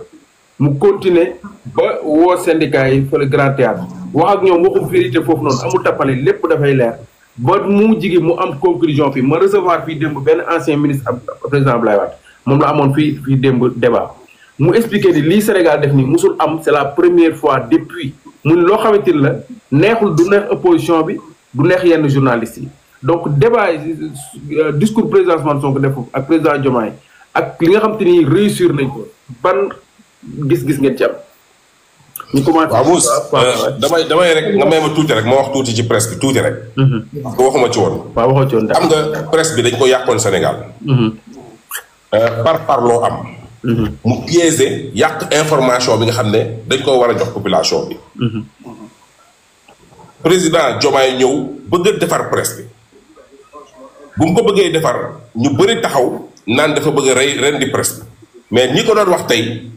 Speaker 2: mu continuer ba woo syndicat yi fële Grand Théâtre wax ak ñoom waxum vérité foofu noonu amul tappale lépp dafay leer ba mu jigi mu am conclusion fii ma recevoir fii démb benn ancien ministre président Abdoulaye Wade moom la amoon fii démb débat mu expliqué ni lii Sénégal def ni musul am c'est la première fois depuis mun loo xamante ni la neexul du neex opposition bi du neex yenn journalistes yi donc débat discours président Ousmane Sonko def ak président Diomaye ak li nga xamante ni réussir nañ ko ban gis-gis ngeen ci am. ñu commencé
Speaker 4: waaw Mouss damay rek nga may ma tuuti rek ma wax tuuti ci presse bi tuuti rek. parce que waxuma ci woon.
Speaker 2: waaw waxoo ci woon
Speaker 4: xam nga presse bi dañ ko yàqoon Sénégal. par loo am. mu piéger yàq information bi nga xam ne dañ ko war a jox population bi. président Diomaye ñëw bëgg a defar presse bi bu mu ko bëggee defar ñu bëri taxaw naan dafa bëgg a ren di presse bi mais ñi ko doon wax tey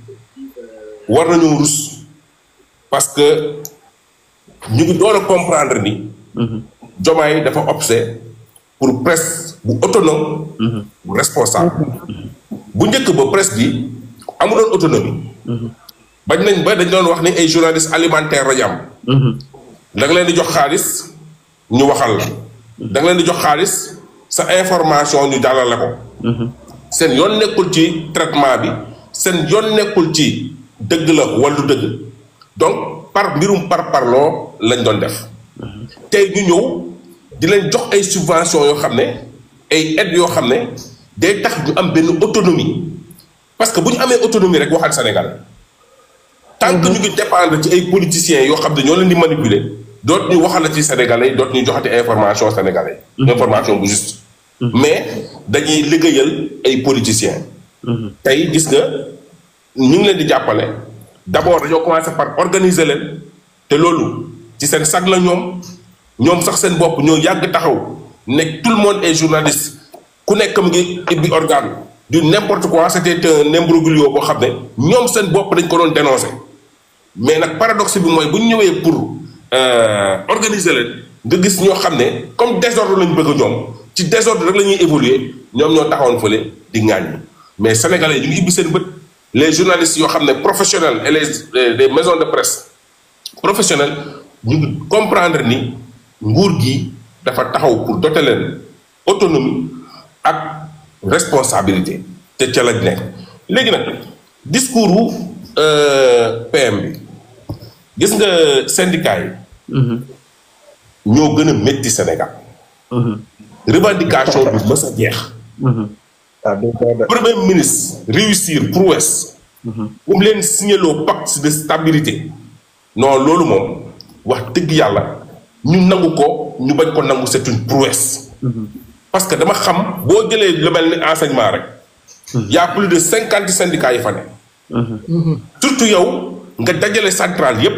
Speaker 4: war nañu rus. parce que ñu ngi door a comprendre ni. Diomaye dafa opté pour presse bu autonome. bu responsable. bu njëkk ba presse bi amuloon autonomie. bañ nañ ba dañ doon wax ni ay journalistes alimentaires lañu am. da nga leen di jox xaalis ñu waxal la. da nga leen di jox xaalis sa information ñu jàllale ko. seen yoon nekkul ci traitement bi seen yoon nekkul ci dëgg la wala du dëgg. donc mbirum parloo lañ doon def tey ñu ñëw di leen jox ay subventions yoo xam ne ay aides yoo xam ne day tax ñu am benn autonomie parce que bu ñu amee autonomie rek waxal Sénégal tant que ñu ngi dépendre ci ay politiciens yoo xam ne ñoo leen di manipuler doot ñu waxal la ci Sénégalais doot ñu joxati information Sénégalais information bu juste mais dañuy liggéeyal ay politiciens tey gis nga ñu ngi leen di jàppale d'abord dañoo commencé par organiser leen te loolu ci seen sag la ñoom sax seen bopp ñoo yàgg taxaw ne tout le monde est journaliste ku nekk mu ngi ibbi organe du n'importe quoi c'était un imbroglio boo xam ne ñoom seen bopp dañ ko doon dénoncer mais nag paradoxe bi mooy bu ñu ñëwee pour organiser leen nga gis ñoo xam ne comme désordre lañ bëgg ñoom ci désordre rek la ñuy évoluer ñoom ñoo taxawoon fële di ŋaañ mais sénégalais yi ñu ngi ibbi seen bët les journalistes yoo xam ne professionnels et les maisons de presse professionnelles ñu ngi comprendre ni nguur gi dafa taxaw pour doter leen autonomie ak responsabilité te ca lañ nekk léegi nag discours wu PM bi gis nga syndicat yi ñoo gën a métti Sénégal revendication bi mës a jeex premier ministre réussir prouesse bu mu leen signaloo pacte de stabilité non loolu moom wax dëgg yàlla ñu nangu ko ñu bañ ko nangu c'est une prouesse parce que dama xam boo jëlee lu mel ni enseignement rek y a plus de 50 syndicats yi fa ne surtout yow nga dajale centrale yépp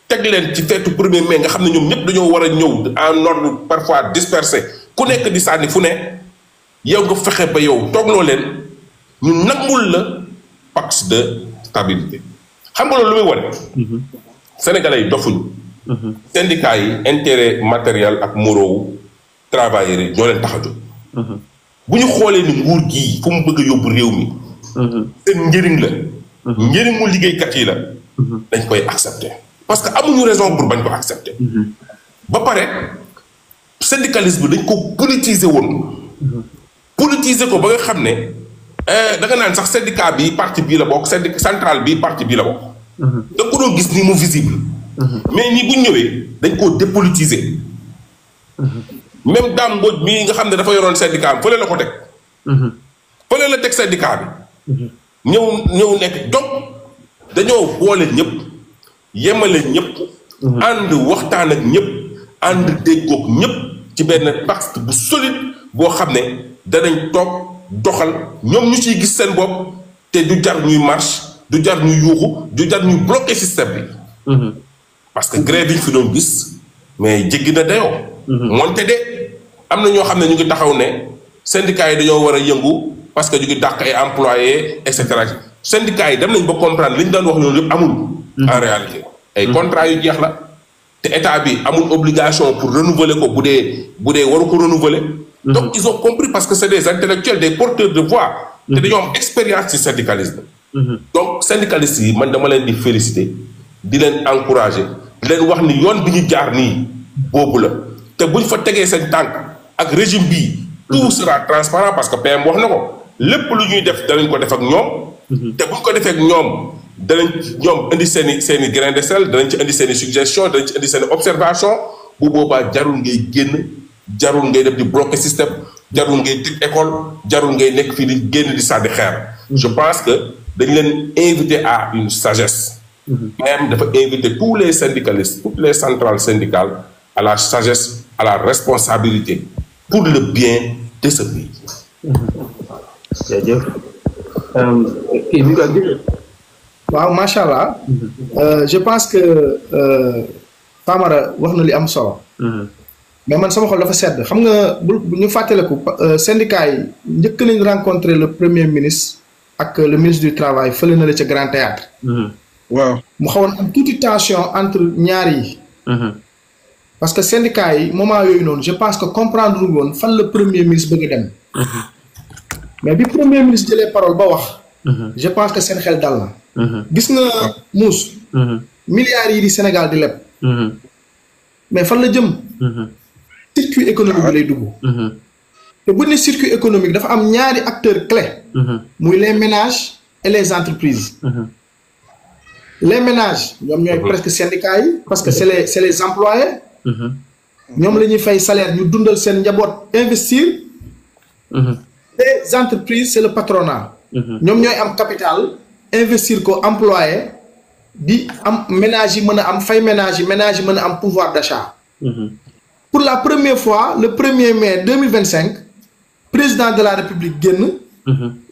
Speaker 4: teg leen ci feetu premier mai nga xam ne ñoom ñëpp dañoo war a ñëw en ordre parfois dispersé ku nekk di sànni fu ne yow nga fexe ba yow toogloo leen ñu nangul la pacte de stabilité xam nga loolu lu muy wane sénégalais yi dofuñu syndicats yi intérêt matériel ak moraux travailleurs yi ñoo leen tax a jóg bu ñu xoolee ni nguur gii fu mu bëgg a yóbbu réew mi seen njëriñ la njëriñu liggéeykat yi la dañ koy accepter parce que amuñu raison pour bañ ko accepter ba pare syndicalisme dañ ko politiser woon politiser ko ba nga xam ne da nga naan sax syndicat bi parti bii la bokk syndicat central bi parti bii la bokk da nga ko doon gis ni mu visible mais ñi buñ ñëwee dañ koo dépolitiser même Dame Mbodj mii nga xam ne dafa yoroon syndicat bi fële la ko teg fële la teg syndicat bi ñëw nekk donc dañoo boole ñëpp yemale ñëpp ànd waxtaan ak ñëpp ànd déggoog ñëpp ci benn pacte bu solide boo xam ne danañ toog doxal ñoom ñu ciy gis seen bopp te du jar ñuy marche du jar ñuy yuuxu du jar ñuy bloquer système bi parce que grève yi ñu fi doon gis mais jéggi na dayoo moonte de am na ñoo xam ne ñu ngi taxaw ne syndicats yi dañoo war a yëngu parce que ñu ngi dàq ay employés et cetera syndicats yi dem nañ ba comprendre li ñu doon wax loolu yëpp amul en réalité ay contrat yu jeex la te état bi amul obligation pour renouveler ko bu dee waru ko renouveler donc ils ont compris parce que c'est des intellectuels des porteurs de voix te dañoo am expérience ci syndicalisme donc syndicalistes yi man dama leen di féliciter di leen encourager di leen wax ni yoon bi ñu jaar nii boobu la te buñ fa tegee seen tànk ak régime bii tout sera transparent parce que PM wax na ko lépp lu ñuy def danañ ko def ak ñoom te buñ ko defee ak ñoom danañ ñoom indi seen i grain de sel danañ ci indi seen i suggestion danañ ci indi seen i observation bu boobaa jarul ngay génn jarul ngay def di bloquer système jarul ngay tëj école jarul ngay nekk fii di génn di sànni xeer je pense que dañ leen inviter à une sagesse même dafa inviter tous les syndicalistes toutes les centrales syndicales à la sagesse à la responsabilité pour le bien de ce pays.
Speaker 2: jaajëf kii bi nga gis.
Speaker 3: waaw macha allah. je pense que Famara wax na li am solo. mais man sama xol dafa sedd xam nga bu ñu fàttaliku syndicat yi njëkk nañ rencontrer le premier ministre ak le ministre du travail fële na la ca Grand Théâtre.
Speaker 1: waaw
Speaker 3: mu xawoon am tuuti tension entre ñaar yi. parce que syndicat yi moment yooyu noonu je pense que comprendre lu woon fan la premier ministre bëgg a dem. mais bi premier ministre jëlee parole ba wax. je pense que seen xel dal na. gis nga muus. milliards yi di Sénégal di leb. mais fan la jëm. circuit économique bi lay dugg. te bu ne circuit économique dafa am ñaari acteurs clés. muy les ménages et les entreprises. les ménages ñoom ñooy presque syndicats yi parce que c'est les employés. ñoom la ñuy fay salaire ñu dundal seen njaboot investir. Les entreprises c'est le patronat. ñoom ñooy am capital investir ko employé di am ménage yi mën a am fay ménage yi mën a am pouvoir d'achat. Pour la première fois le 1er mai 2025 président de la République génn.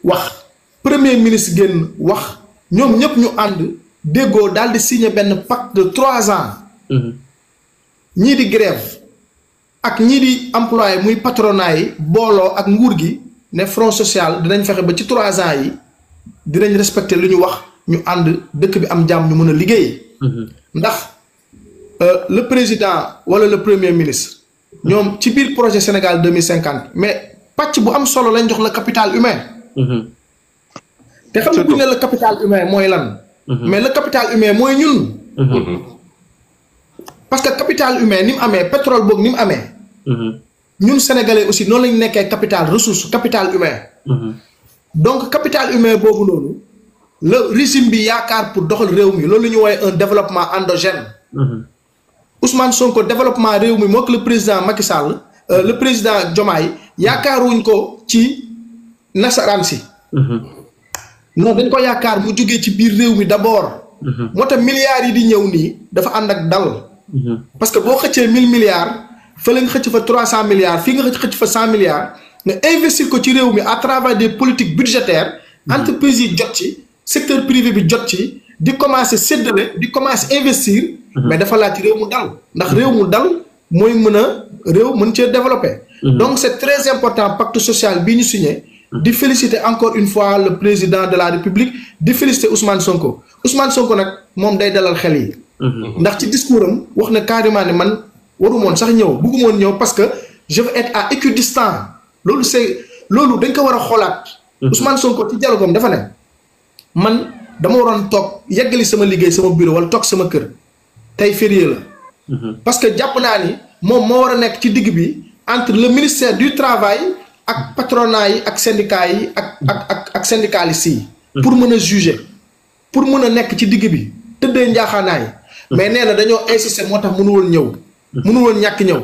Speaker 3: wax premier ministre génn wax ñoom ñëpp ñu ànd déggoo daal di signer benn pacte de 3 ans. ñii di grève ak ñii di employé muy patronat yi booloo ak nguur gi ne front social dinañ fexe ba ci 3 ans yi dinañ respecter lu ñu wax ñu ànd dëkk bi am jàmm ñu mën a liggéey. ndax le président wala le premier ministre ñoom ci biir projet Sénégal 2050 mais pàcc bu am solo lañ jox le capital humain. te xam nga bu ñu ne le capital humain mooy lan. mais le capital humain mooy ñun. parce que capital humain ni mu amee pétrole boog ni mu amee. ñun sénégalais aussi noonu lañu nekkee capital ressource capital humain. donc capital humain boobu noonu le régime bi yaakaar pour doxal réew mi loolu la ñu woowee un développement endogène. Ousmane Sonko développement réew mi moo ko le président Macky Sall le président Diomaye yaakaaruñ ko ci nasaraan si. non dañ ko yaakaar mu jógee ci biir réew mi d'abord. moo tax milliards yi di ñëw nii dafa ànd ak dal. parce que boo xëccee 1000 milliards fële nga xëcc fa 300 milliards fii nga xëcc fa 100 milliards nga investir ko ci réew mi à travers des politiques budgétaires. entreprises yi jot ci secteur privé bi jot ci di commencer séddale di commencer investir. mais dafa laaj réew mu dal ndax réew mu dal mooy mën a réew mën cee développer. donc c'est très important pacte social bii ñu signé. di féliciter encore une fois le président de la République di féliciter Ousmane Sonko nag moom day dalal xel yi. ndax ci discours am wax na carrément ne man warumoon sax ñëw bëggumoon ñëw parce que je veux être à équidistant loolu dañ ko war a xoolaat. Ousmane Sonko ci dialogue am dafa ne man dama waroon toog yeggali sama liggéey sama bureau wala toog sama kër tey férié la. parce que jàpp naa ni moom moo war a nekk ci digg bi entre le ministère du travail ak patronat yi ak syndicats yi ak syndicalistes yi. pour mën a juger pour mën a nekk ci digg bi tëddee njaaxaanaay. mais nee na dañoo insister moo tax mënu woon ñëw. mënu woon ñàkk ñëw.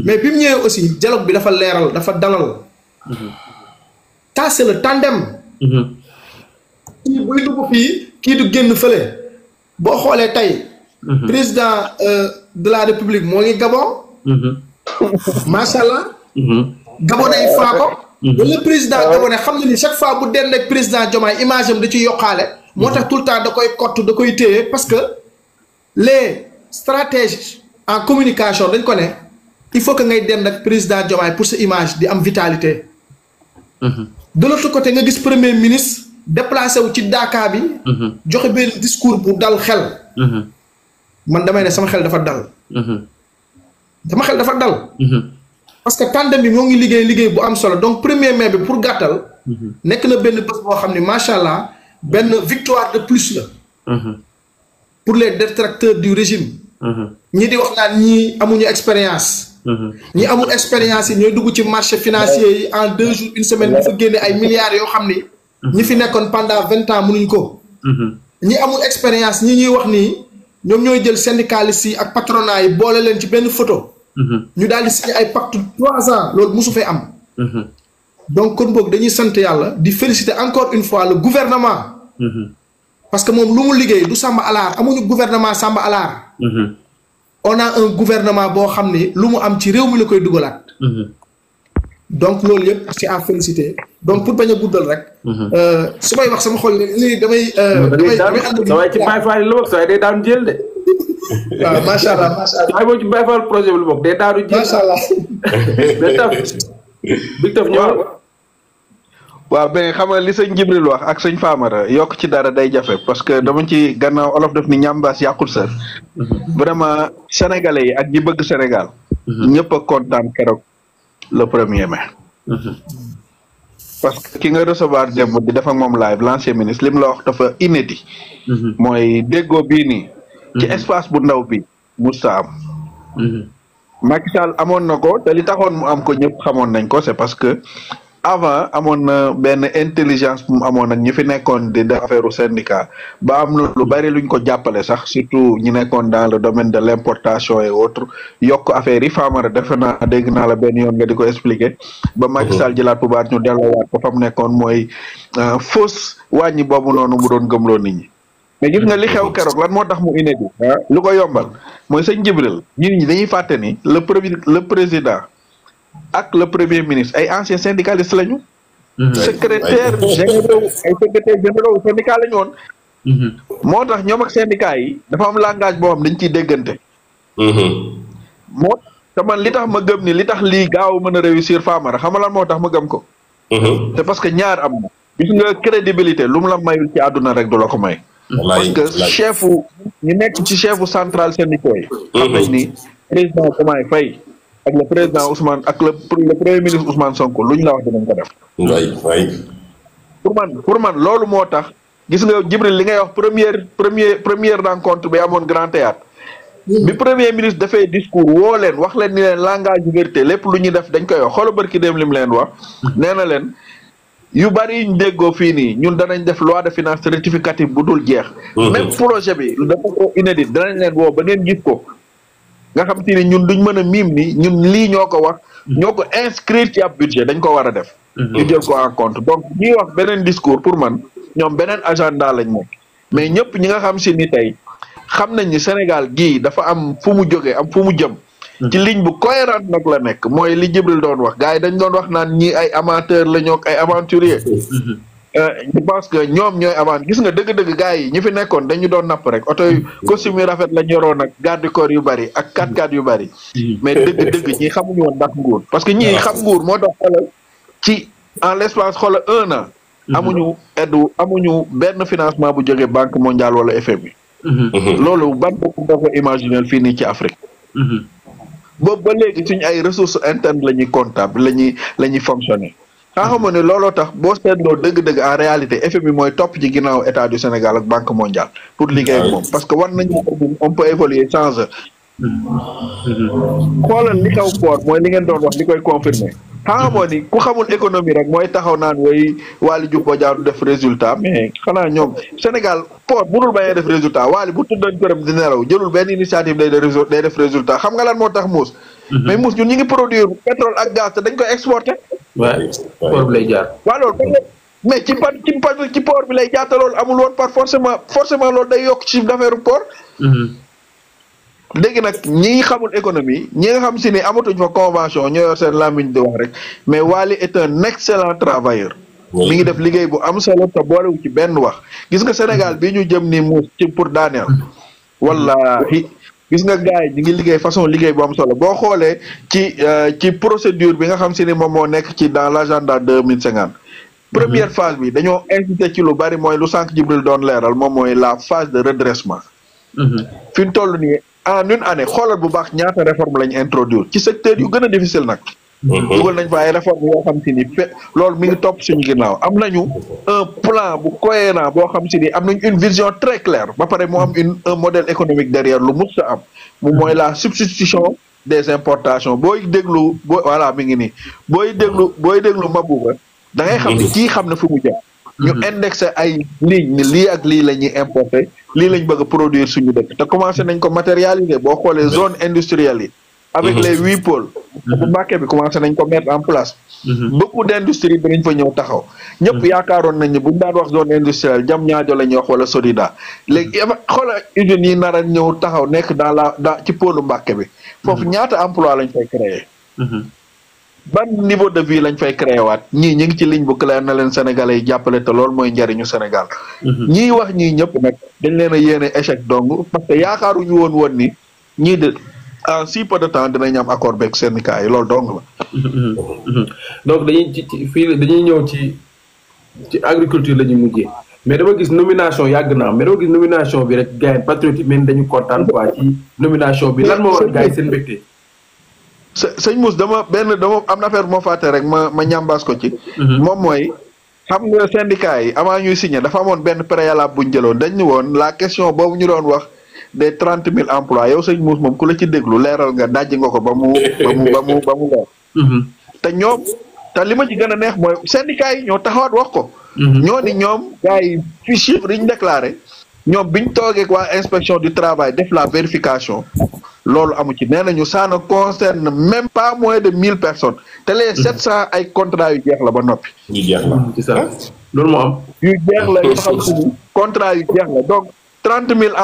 Speaker 3: mais bi mu ñëwee aussi dialogue bi dafa leeral dafa dalal. ça c'est le tandem. kii buy dugg fii kii du génn fële boo xoolee tey. président de la République moo ngi Gabon. macha allah. Gabon ay faa ko. le président Gabon xam na ni chaque fois bu dend ak président Diomaye image am da ciy yokkaale. moo tax tout le temps da koy kott da koy téye parce que les stratèges en communication dañ ko ne il faut que ngay dend ak président Diomaye pour sa image di am vitalité. de l'autre côté nga gis premier ministre déplacé wu ci Dakar bi. joxe benn discours bu dal xel. man damay ne sama xel dafa dal. sama xel dafa dal. parce que tandem bi moo ngi liggéey bu am solo donc 1er mai bi pour gàttal. nekk na benn bés boo xam ne macha allah benn victoire de plus la. pour les détracteurs du régime. ñi di wax naan ñii amuñu expérience. ñi amul expérience yi ñooy dugg ci marché financier yi en 2 jours 1 semaine bu fa génne ay milliards yoo xam ni. ñi fi nekkoon pendant 20 ans mënuñ ko. ñi amul expérience ñi ñuy wax nii ñoom ñooy jël syndicalistes yi ak patronat yi boole leen ci benn photo. ñu daal di signé ay pacte 3 ans loolu mosu fee am. donc kon boog dañuy sant yàlla di féliciter encore une fois le gouvernement. parce que moom lu mu liggéey du sàmba alaar amuñu gouvernement sàmba alaar. on a un gouvernement boo xam ni lu mu am ci réew mi la koy dugalaat. donc loolu yëpp c'est à féliciter donc pour bañ a guddal rek. su may wax sama xol léegi damay. damay ànd ak
Speaker 2: waaye ci Baye Fall la bokk saa day daan jël de.
Speaker 3: waaw macha allah macha allah.
Speaker 2: waaye boo ci Baye Fall projet bi la bokk day daanu jël.
Speaker 3: macha allah.
Speaker 2: Big Taf ñëwal.
Speaker 1: waaw ben xam nga li sëñ Jibril wax ak sëñ Famara yokk ci dara day jafe parce que dama ci gannaaw olof def ni ñambaas yàqul sër. vraiment sénégalais yi ak ñi bëgg Sénégal. ñëpp a kontaan keroog le 1er mai. parce que ki nga recevoir démb di def ak moom live l'ancien ministre lim la wax dafa inédit. mooy déggoo bii nii. ci espace bu ndaw bi musta am. Macky Sall amoon na ko te li taxoon mu am ko ñëpp xamoon nañ ko c'est parce que avant amoon na benn intelligence bu mu amoon ak ñi fi nekkoon di def affaire syndicat ba am na lu bari luñ ko jàppale sax surtout ñi nekkoon dans le domaine de l'importation et autres yokk affaire yi Famara defe naa dégg naa la benn yoon nga di ko expliquer ba Macky Sall jëlaat pouvoir ñu delloowaat ko fa mu nekkoon mooy fausse wàññi boobu noonu mu doon gëmloo nit ñi mais gis nga li xew keroog lan moo tax mu inédit lu ko yombal mooy sëñ Jibril nit ñi dañuy fàtte ni le président ak le premier ministre ay anciens syndicalistes lañu. secrétaire généraux syndicat lañu woon. moo tax ñoom ak syndicat yi dafa am langage boo xam dañ ciy déggante. moo te man li tax ma gëm ni li tax lii gaaw mën a réussir Famara xam nga lan moo tax ma gëm ko. c'est parce que ñaar am na. gis nga crédibilité lu mu la mayul ci àdduna rek du la ko may. parce que chefu ñu nekk ci chefu central syndicaux yi. xam nañ ni président Diomaye Faye ak le président Ousmane ak le premier ministre Ousmane Sonko luñ la wax dinañ ko def. pour man loolu moo tax gis nga Jibril li ngay wax première rencontre bi amoon Grand Théâtre bi premier ministre dafay discours woo leen wax leen ni leen langage de vérité lépp lu ñuy def dañ koy wax xoolal barki dem lim leen wax. nee na leen yu bari yuñ déggoo fii nii ñun danañ def loi de finances rectificative bu dul jeex. même projet bi dafa ko inédit danañ leen woo ba ngeen gis ko. nga xam te ni ñun duñ mën a miim ni ñun lii ñoo ko wax ñoo ko inscrire ci ab budget dañ ko war a def. ñu jël ko en compte donc ñuy wax beneen discours pour man ñoom beneen agenda lañ nekk mais ñëpp ñi nga xam si ni tey xam nañ ni Sénégal gii dafa am fu mu jógee am fu mu jëm. ci ligne bu cohérente nag la nekk mooy li Jibril doon wax gars yi dañ doon wax naan ñii ay amateur la ñoo ay aventurier. je pense que ñoom ñooy avant gis nga dëgg-dëgg gars yi ñi fi nekkoon dañu doon napp rek oto yu costume yu rafet la ñoroon ak garde corps yu bari ak 4x4 yu bari mais dëgg-dëgg ñi xamuñu woon ndax nguur parce que ñii xam nguur moo tax xoolal ci en l'espace xoolal 1 an amuñu benn financement bu jógee banque mondiale wala FMI loolu ban bopp nga ko imaginer fii nii ci Afrique boobu ba léegi suñu ay ressources internes la ñuy comptable la ñuy fonctionner xam ne looloo tax boo seetloo dëgg-dëgg en réalité FMI mooy topp ci ginnaaw état du Sénégal ak banque mondiale pour liggéey ak moom parce que war nañu on peut évoluer sans eux. xoolal li xew port mooy li ngeen doon wax li koy confirmer xam ni ku xamul économie rek mooy taxaw naan way Waly Diouf Bodiang du def résultat mais xanaa ñoom Sénégal port mënul bañ a def résultat Waly bu tuddoon këram di nelaw jëlul benn initiative day def résultat xam nga lan moo tax muus. mais muus ñun ñu ngi produire pétrole ak gaz te dañ koy exporter.
Speaker 2: waaw port bi lay jaar.
Speaker 1: waaw loolu mais ci port bi lay jaar te loolu amul woon par forcément loolu day yokk chiffre d'affaires port. léegi nag ñi xamul économie ñi nga xam si ni amatuñ fa convention ñoo yor seen làmmiñ di wax rek mais Waly est un excellent travailleur. mi ngi def liggéey bu am solo te boolewu ci benn wax gis nga Sénégal bi ñu jëm ni muus ci pour daaneel. wallahi gis nga gars yi ñu ngi liggéey façon liggéey bu am solo boo xoolee ci procédure bi nga xam si ni moom moo nekk ci dans l'agenda 2050. première phase bi dañoo incité ci lu bari mooy lu sànq Jibril doon leeral moom mooy la phase de redressement. fi ñu toll nii en une année xoolal bu baax ñaata réforme lañ introduire ci secteur yu gën a difficile nag. dugal nañ fa ay réforme yoo xam si ni loolu mi ngi topp suñu ginnaaw am nañu un plan bu cohérent boo xam si ni am nañ une vision très claire ba pare mu am un modèle économique derrière lu mus a am mu mooy la substitution des importations booy déglu voilà mi ngi nii booy déglu Mabouba da ngay xam ne kii xam ne fu mu jëm ñu indexé ay ligne ni lii ak lii la ñuy importer lii lañ bëgg a produire suñu dëkk te commencé nañ ko matérialiser boo xoolee zone industrielle yi avec les 8 pôles bu Mbacké bi commencé nañ ko mettre en place beaucoup d'industrie bi nañ fa ñëw taxaw ñëpp yaakaaroon nañ ne buñu daan wax zone industrielle Diamniadio la ñuy wax wala Sodida léegi xoola usines yi nar a ñëw taxaw nekk dans ci pôle Mbacké bi foofu ñaata emploi lañ fay créer ban niveau de vie lañ fay créer waat ñii ñu ngi ci ligne bu clair na leen sénégalais yi jàppale te loolu mooy njariñu Sénégal ñii wax ñii ñëpp nag dañ leen a yéene échec dong parce que yaakaaruñu woon ni ñii de en si peu de temps dinañ am accord beeg syndicat yi loolu dong la.
Speaker 2: donc dañuy ñëw ci agriculture la ñuy mujjee mais dama gis nomination yàgg na mais dama gis nomination bi rek gars yi patriote yi mel dañu kontaan quoi ci nomination bi lan moo war gars yi seen mbégte.
Speaker 1: sëñ Mouss dama am na affaire bu ma fàtte rek ma ñambaas ko ci. moom mooy xam nga syndicat yi avant ñuy signé dafa amoon benn préalable bu ñu jëloon dañ ñu woon la question boobu ñu doon wax des 30 000 emplois yow sëñ Mouss moom ku la ci déglu leeral nga dajji nga ko ba mu leer. te te li ma ci gën a neex mooy syndicat yi ñoo taxawaat wax ko. ñoo ni ñoom gars yi fi chiffre yi ñu déclaré ñoom biñ toogee ak waa inspection du travail def la vérification loolu amu ci nee nañu ça ne concerne même pas moins de 1000 personnes te les 700 ay contrats yu jeex la ba noppi.
Speaker 4: ñu jeex la
Speaker 2: c'est ça loolu moo am.
Speaker 1: yu jeex la yoo xam ni contrat yu jeex la donc 30 000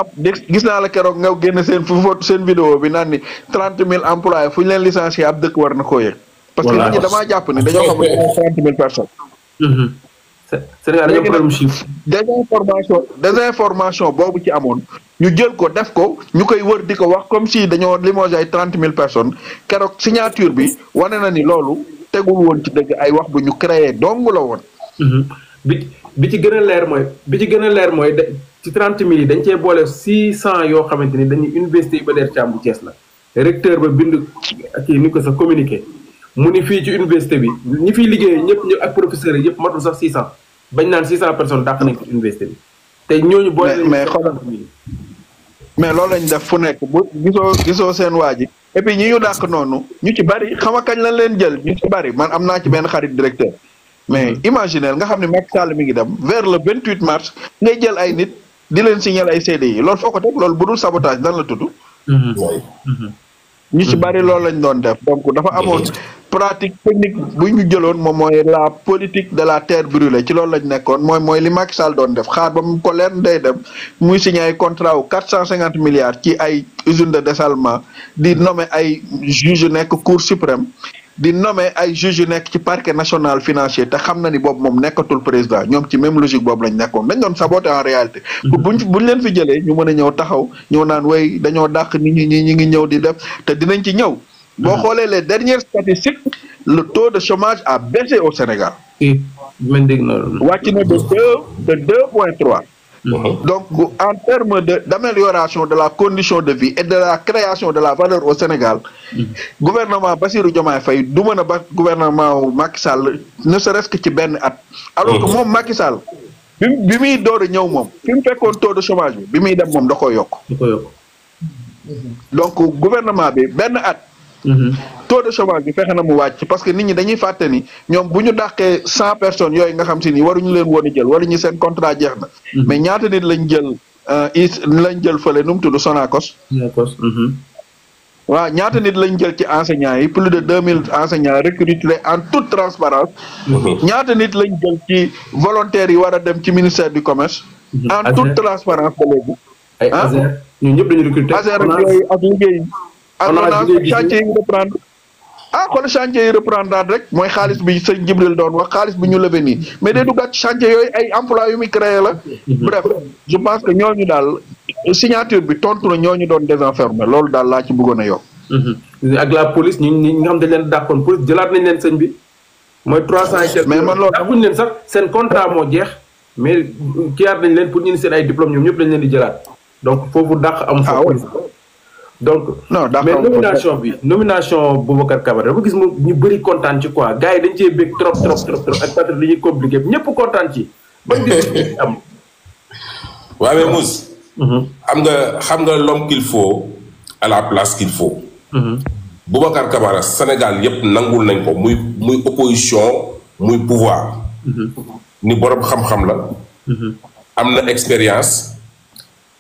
Speaker 1: gis naa la keroog nga génn seen vidéo bi naan ni 30 000 employés fu ñu leen licencié ab dëkk war na koo yëg. parce que nit ñi damaa jàpp ne dañoo xam ne 30 000 personnes.
Speaker 2: Sénégal dañoo problème chiffre.
Speaker 1: désinformation boobu ci amoon ñu jël ko def ko ñu koy wër di ko wax comme si dañoo limogé ay 30 000 personnes keroog signature bi wane na ni loolu tegul woon ci dëgg ay wax bu ñu créé dong la woon.
Speaker 2: bi ci gën a leer mooy ci 30 000 yi dañ cee boole 600 yoo xamante ni dañuy université Iba Der Thiam bu Thiès la recteur ba bind kii ni ko sa communiqué mu ni fii ci université bi ñi fiy liggéeyee ñëpp ak professeurs yi yëpp matul sax 600 bañ naan 600 personnes dàq nañ ko université bi te ñooñu boole
Speaker 1: mais loolu lañ def fu nekk bu gisoo seen waa ji et puis ñi ñu dàq noonu ñu ci bari xam nga kañ lañ leen jël ñu ci bari man am naa ci benn xarit directeur mais imaginez nga xam ne Macky Sall mi ngi dem vers le 28 mars ngay jël ay nit di leen signaler ay CDI loolu foo ko teg loolu bu dul sabotage dan la tudd. ñu ci bari loolu lañ doon def donc dafa amoon pratique technique bu ñu jëloon moom mooy la politique de la terre brûlée ci loolu lañ nekkoon mooy li Macky Sall doon def xaar ba mu ko leen day dem muy signé ay contrat wu 450 milliards ci ay usine de dessalement di nommer ay juge nekk cour suprême di nommer ay juge yu nekk ci parquet national financier te xam na ni boobu moom nekkatul président ñoom ci même logique boobu lañ nekkoon dañ doon saboter en réalité. buñ leen fi jëlee ñu mën a ñëw taxaw ñëw naan way dañoo dàq nit ñi ñi ngi ñëw di def te dinañ ci ñëw. boo xoolee les dernières statistiques le taux de chômage a baissé au Sénégal. wàcc na de 2,3. Donc, en termes d'amélioration de la condition de vie et de la création de la valeur au Sénégal, gouvernement Bassirou Diomaye Faye du mën a ba gouvernement Macky Sall ne serait-ce que ci benn at. alors que moom Macky Sall bi muy door a ñëw moom fi mu fekkoon taux de chômage bi muy dem moom da koy yokk. donc gouvernement bi benn at. taux de chômage bi fexe na mu wàcc parce que nit ñi dañuy fàtte ni ñoom bu ñu dàqee 100 personnes yooyu nga xam si ni waruñu leen woon a jël waruñu seen contrat jeex na. mais ñaata nit lañ jël fële nu mu tudd Sonacos. waaw ñaata nit lañ jël ci enseignants yi plus de 2000 enseignants recrutés en toute transparence. ñaata nit lañ jël ci volontaires yi war a dem ci ministère du commerce. en toute transparence ba léegi.
Speaker 2: ay Azer ñun ñëpp dañu recruter.
Speaker 1: Azer ak yooyu ak liggéey. chantier yi reprendre xool chantier yi reprendre rek mooy xaalis bi sëñ Jibril doon wax xaalis bi ñu levé nii mais day duggaat chantier yooyu ay emploi yu muy créé la bref je pense que ñooñu daal signature bi tontu na ñooñu doon désenfermer loolu daal laa ci bëggoon a yokk
Speaker 2: ak la police ñi nga xam dañ leen dàqoon police jëlaat nañ leen sëñ bi mooy 300 et quelques
Speaker 1: mais man loolu
Speaker 2: dàquñ leen sax seen contrat moo jeex mais kiyaat nañ leen pour ñu seen ay diplôme ñoom ñëpp dañ leen di jëlaat donc foofu dàq am fa donc
Speaker 1: non
Speaker 2: mais nomination Boubacar Camara dafa gis mu ñu bëri kontaan ci quoi gars yi dañ cee bëgg trop ak peut-être li ñuy compliqué ñëpp kontaan ci ba gis am
Speaker 4: waaw mais Mouss xam nga l'homme qu'il faut à la place qu'il faut Boubacar Camara Sénégal yëpp nangul nañ ko muy opposition muy pouvoir ni borom xam-xam la am na expérience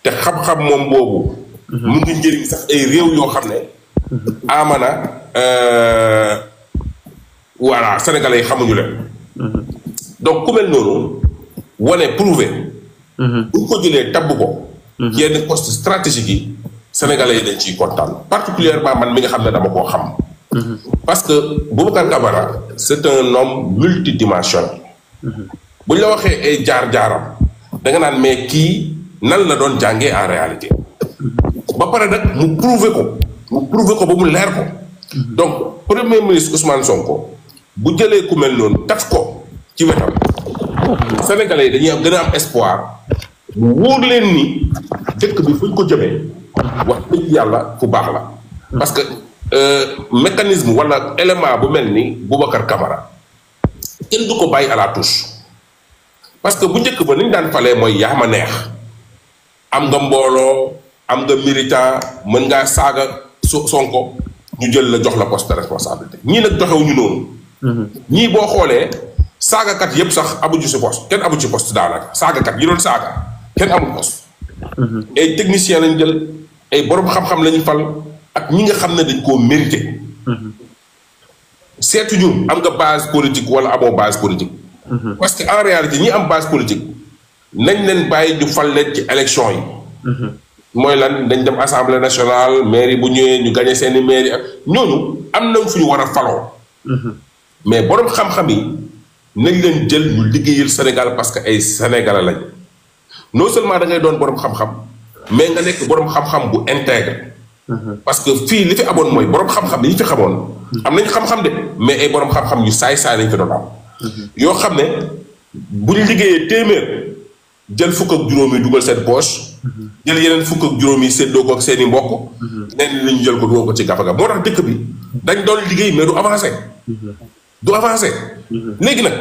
Speaker 4: te xam-xam moom boobu mu ngi njëriñ sax ay réew yoo xam ne amana voilà sénégalais yi xamuñu leen donc ku mel noonu wane prouvé buñ ko jëlee tabb ko yenn poste stratégique yi sénégalais yi dañ ciy kontaan particulièrement man mi nga xam ne dama koo xam parce que Boubacar Camara c'est un homme multidimensionnel buñ la waxee ay jaar-jaaram da nga naan mais kii nan la doon jàngee en réalité ba pare nag mu prouver ko ba mu leer ko donc premier ministre Ousmane Sonko bu jëlee ku mel noonu taf ko ci wetam sénégalais yi dañuy gën a am espoir mu wóor leen ni dëkk bi fuñ ko jëmee wax dëgg yàlla fu baax la parce que mécanisme wala élément bu mel ni Boubacar Camara kenn du ko bàyyi à la touche parce que bu njëkk ba ni ñu daan falee mooy yaa ma neex am nga mbooloo am nga militant mën ngaa saaga Sonko ñu jël la jox la poste de responsabilité ñii nag doxewuñu noonu ñii boo xoolee saagakat yëpp sax amuñu si poste kenn amu ci poste daanaka saagakat yi doon saaga kenn amul poste. ay techniciens lañ jël ay borom xam-xam lañu fal ak ñi nga xam ne dañ koo mérité. seetuñu am nga base politique wala amoo base politique. parce que en réalité ñi am base politique nañ leen bàyyi ñu fal leen ci élection yi. mooy lan dañ dem assemblée nationale mairie bu ñëwee ñu gagné seeni mairie ak ñooñu am nañ fu ñu war a faloo. mais borom xam-xam yi nañ leen jël ñu liggéeyal Sénégal parce que ay sénégalais lañ non seulement da ngay doon borom xam-xam mais nga nekk borom xam-xam bu intègre. parce que fii li fi amoon mooy borom xam-xam yi fi xamoon. am nañ xam-xam de mais ay borom xam-xam yu saay-saay lañ fi doon am. yoo xam ne bu ñu liggéeyee téeméer jël fukk ak juróom yi dugal seen poche. jël yeneen fukk ak juróom yi séddoo ko ak seen i mbokk. leneen li ñu jël ko dugal ko ci gafaga moo tax dëkk bi dañ doon liggéey mais du avancé. du avancé. léegi nag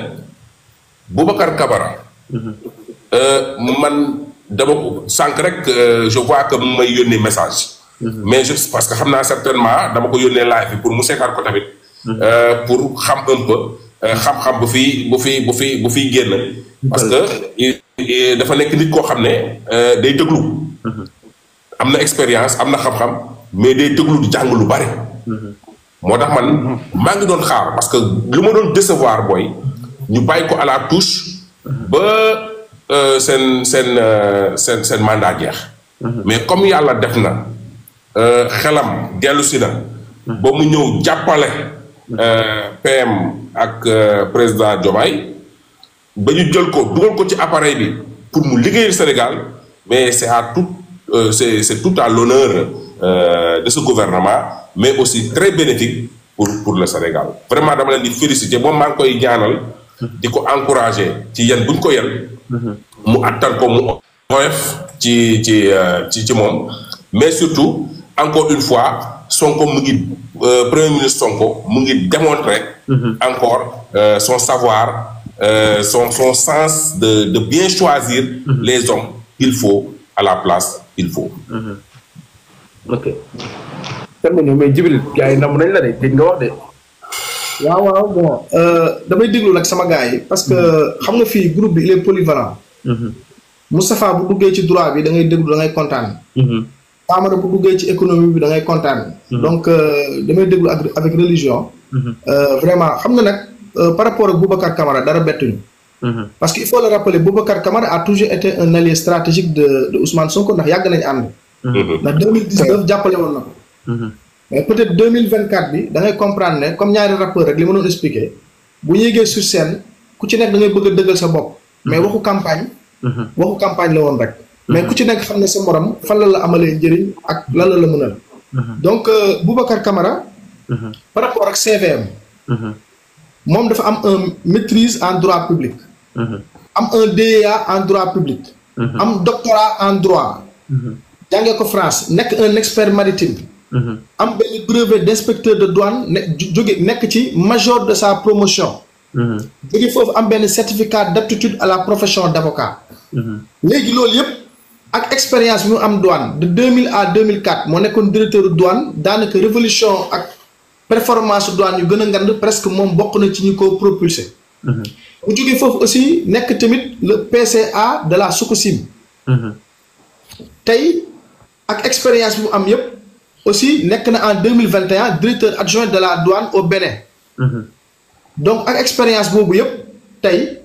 Speaker 4: Boubacar Camara. man dama ko sànq rek je vois que mu may yónnee message. mais juste parce que xam naa certainement dama ko yónnee live bi pour mu seetaan ko tamit. pour xam un peu xam-xam bu fi génn. parce que dafa nekk nit koo xam ne day déglu. am na expérience am na xam-xam mais day déglu di jàng lu bari. moo tax man maa ngi doon xaar parce que lu ma doon décevoir booy ñu bàyyi ko à la touche. ba seen mandat jeex. mais comme yàlla def na xelam dellu si na. ba mu ñëw jàppale. PM ak président Diomaye ba ñu jël ko dugal ko ci appareil bi pour mu liggéeyal Sénégal mais c'est tout à l'honneur de ce gouvernement mais aussi très bénéfique pour le Sénégal vraiment dama leen di féliciter moom maa ngi koy ñaanal di ko encourager ci yan buñ ko yan mu attan ko mu oyof ci moom mais surtout encore une fois Sonko mu ngi premier ministre Sonko mu ngi démontrer encore son savoir son sens de bien choisir les hommes qu'il faut à la place qu'il faut.
Speaker 2: ok. mais Djibril gars yi nam nañ la de dégg nga wax de.
Speaker 3: waaw bon damay déglu nag sama gars yi parce que xam nga fii groupe bi il est polyvalent. Moustapha bu duggee ci droit bi da ngay déglu da ngay kontaan. Famara bu duggee ci économie bi da ngay kontaan. donc damay déglu avec religion. vraiment xam nga nag par rapport ak Boubacar Camara dara bettuñu. parce que il faut le rappeler Boubacar Camara a toujours été un allié stratégique de Ousmane Sonko ndax yàgg nañu ànd. ndax 2019 jàppale woon na ko. mais peut-être 2024 bi da ngay comprendre ne comme ñaari rappeur rek li ma doon expliquer bu yéegee sur scène ku ci nekk da ngay bëgg a dëggal sa bopp. mais waxu campagne la woon rek. mais ku ci nekk xam ne sa morom fan la amalee njëriñ ak lan la mënal. donc Boubacar Camara. par rapport ak CVM. moom dafa am un maîtrise en droit public. am un DEA en droit public. am doctorat en droit. jàngee ko France nekk un expert maritime. am benn brevet d'inspecteur de douane nekk ci major de sa promotion. jóge foofu am benn certificat d'aptitude à la profession d'avocat. léegi loolu yëpp ak expérience bi mu am douane de 2000 à 2004 moo nekkoon directeur douane daanaka révolution ak performance douane yu gën a ngand presque moom bokk na ci ñu ko propulsé. mu jóge foofu aussi nekk tamit le PCA de la Sococim. tey ak expérience bi mu am yëpp aussi nekk na en 2021 directeur adjoint de la douane au Bénin. donc ak expérience boobu yëpp tey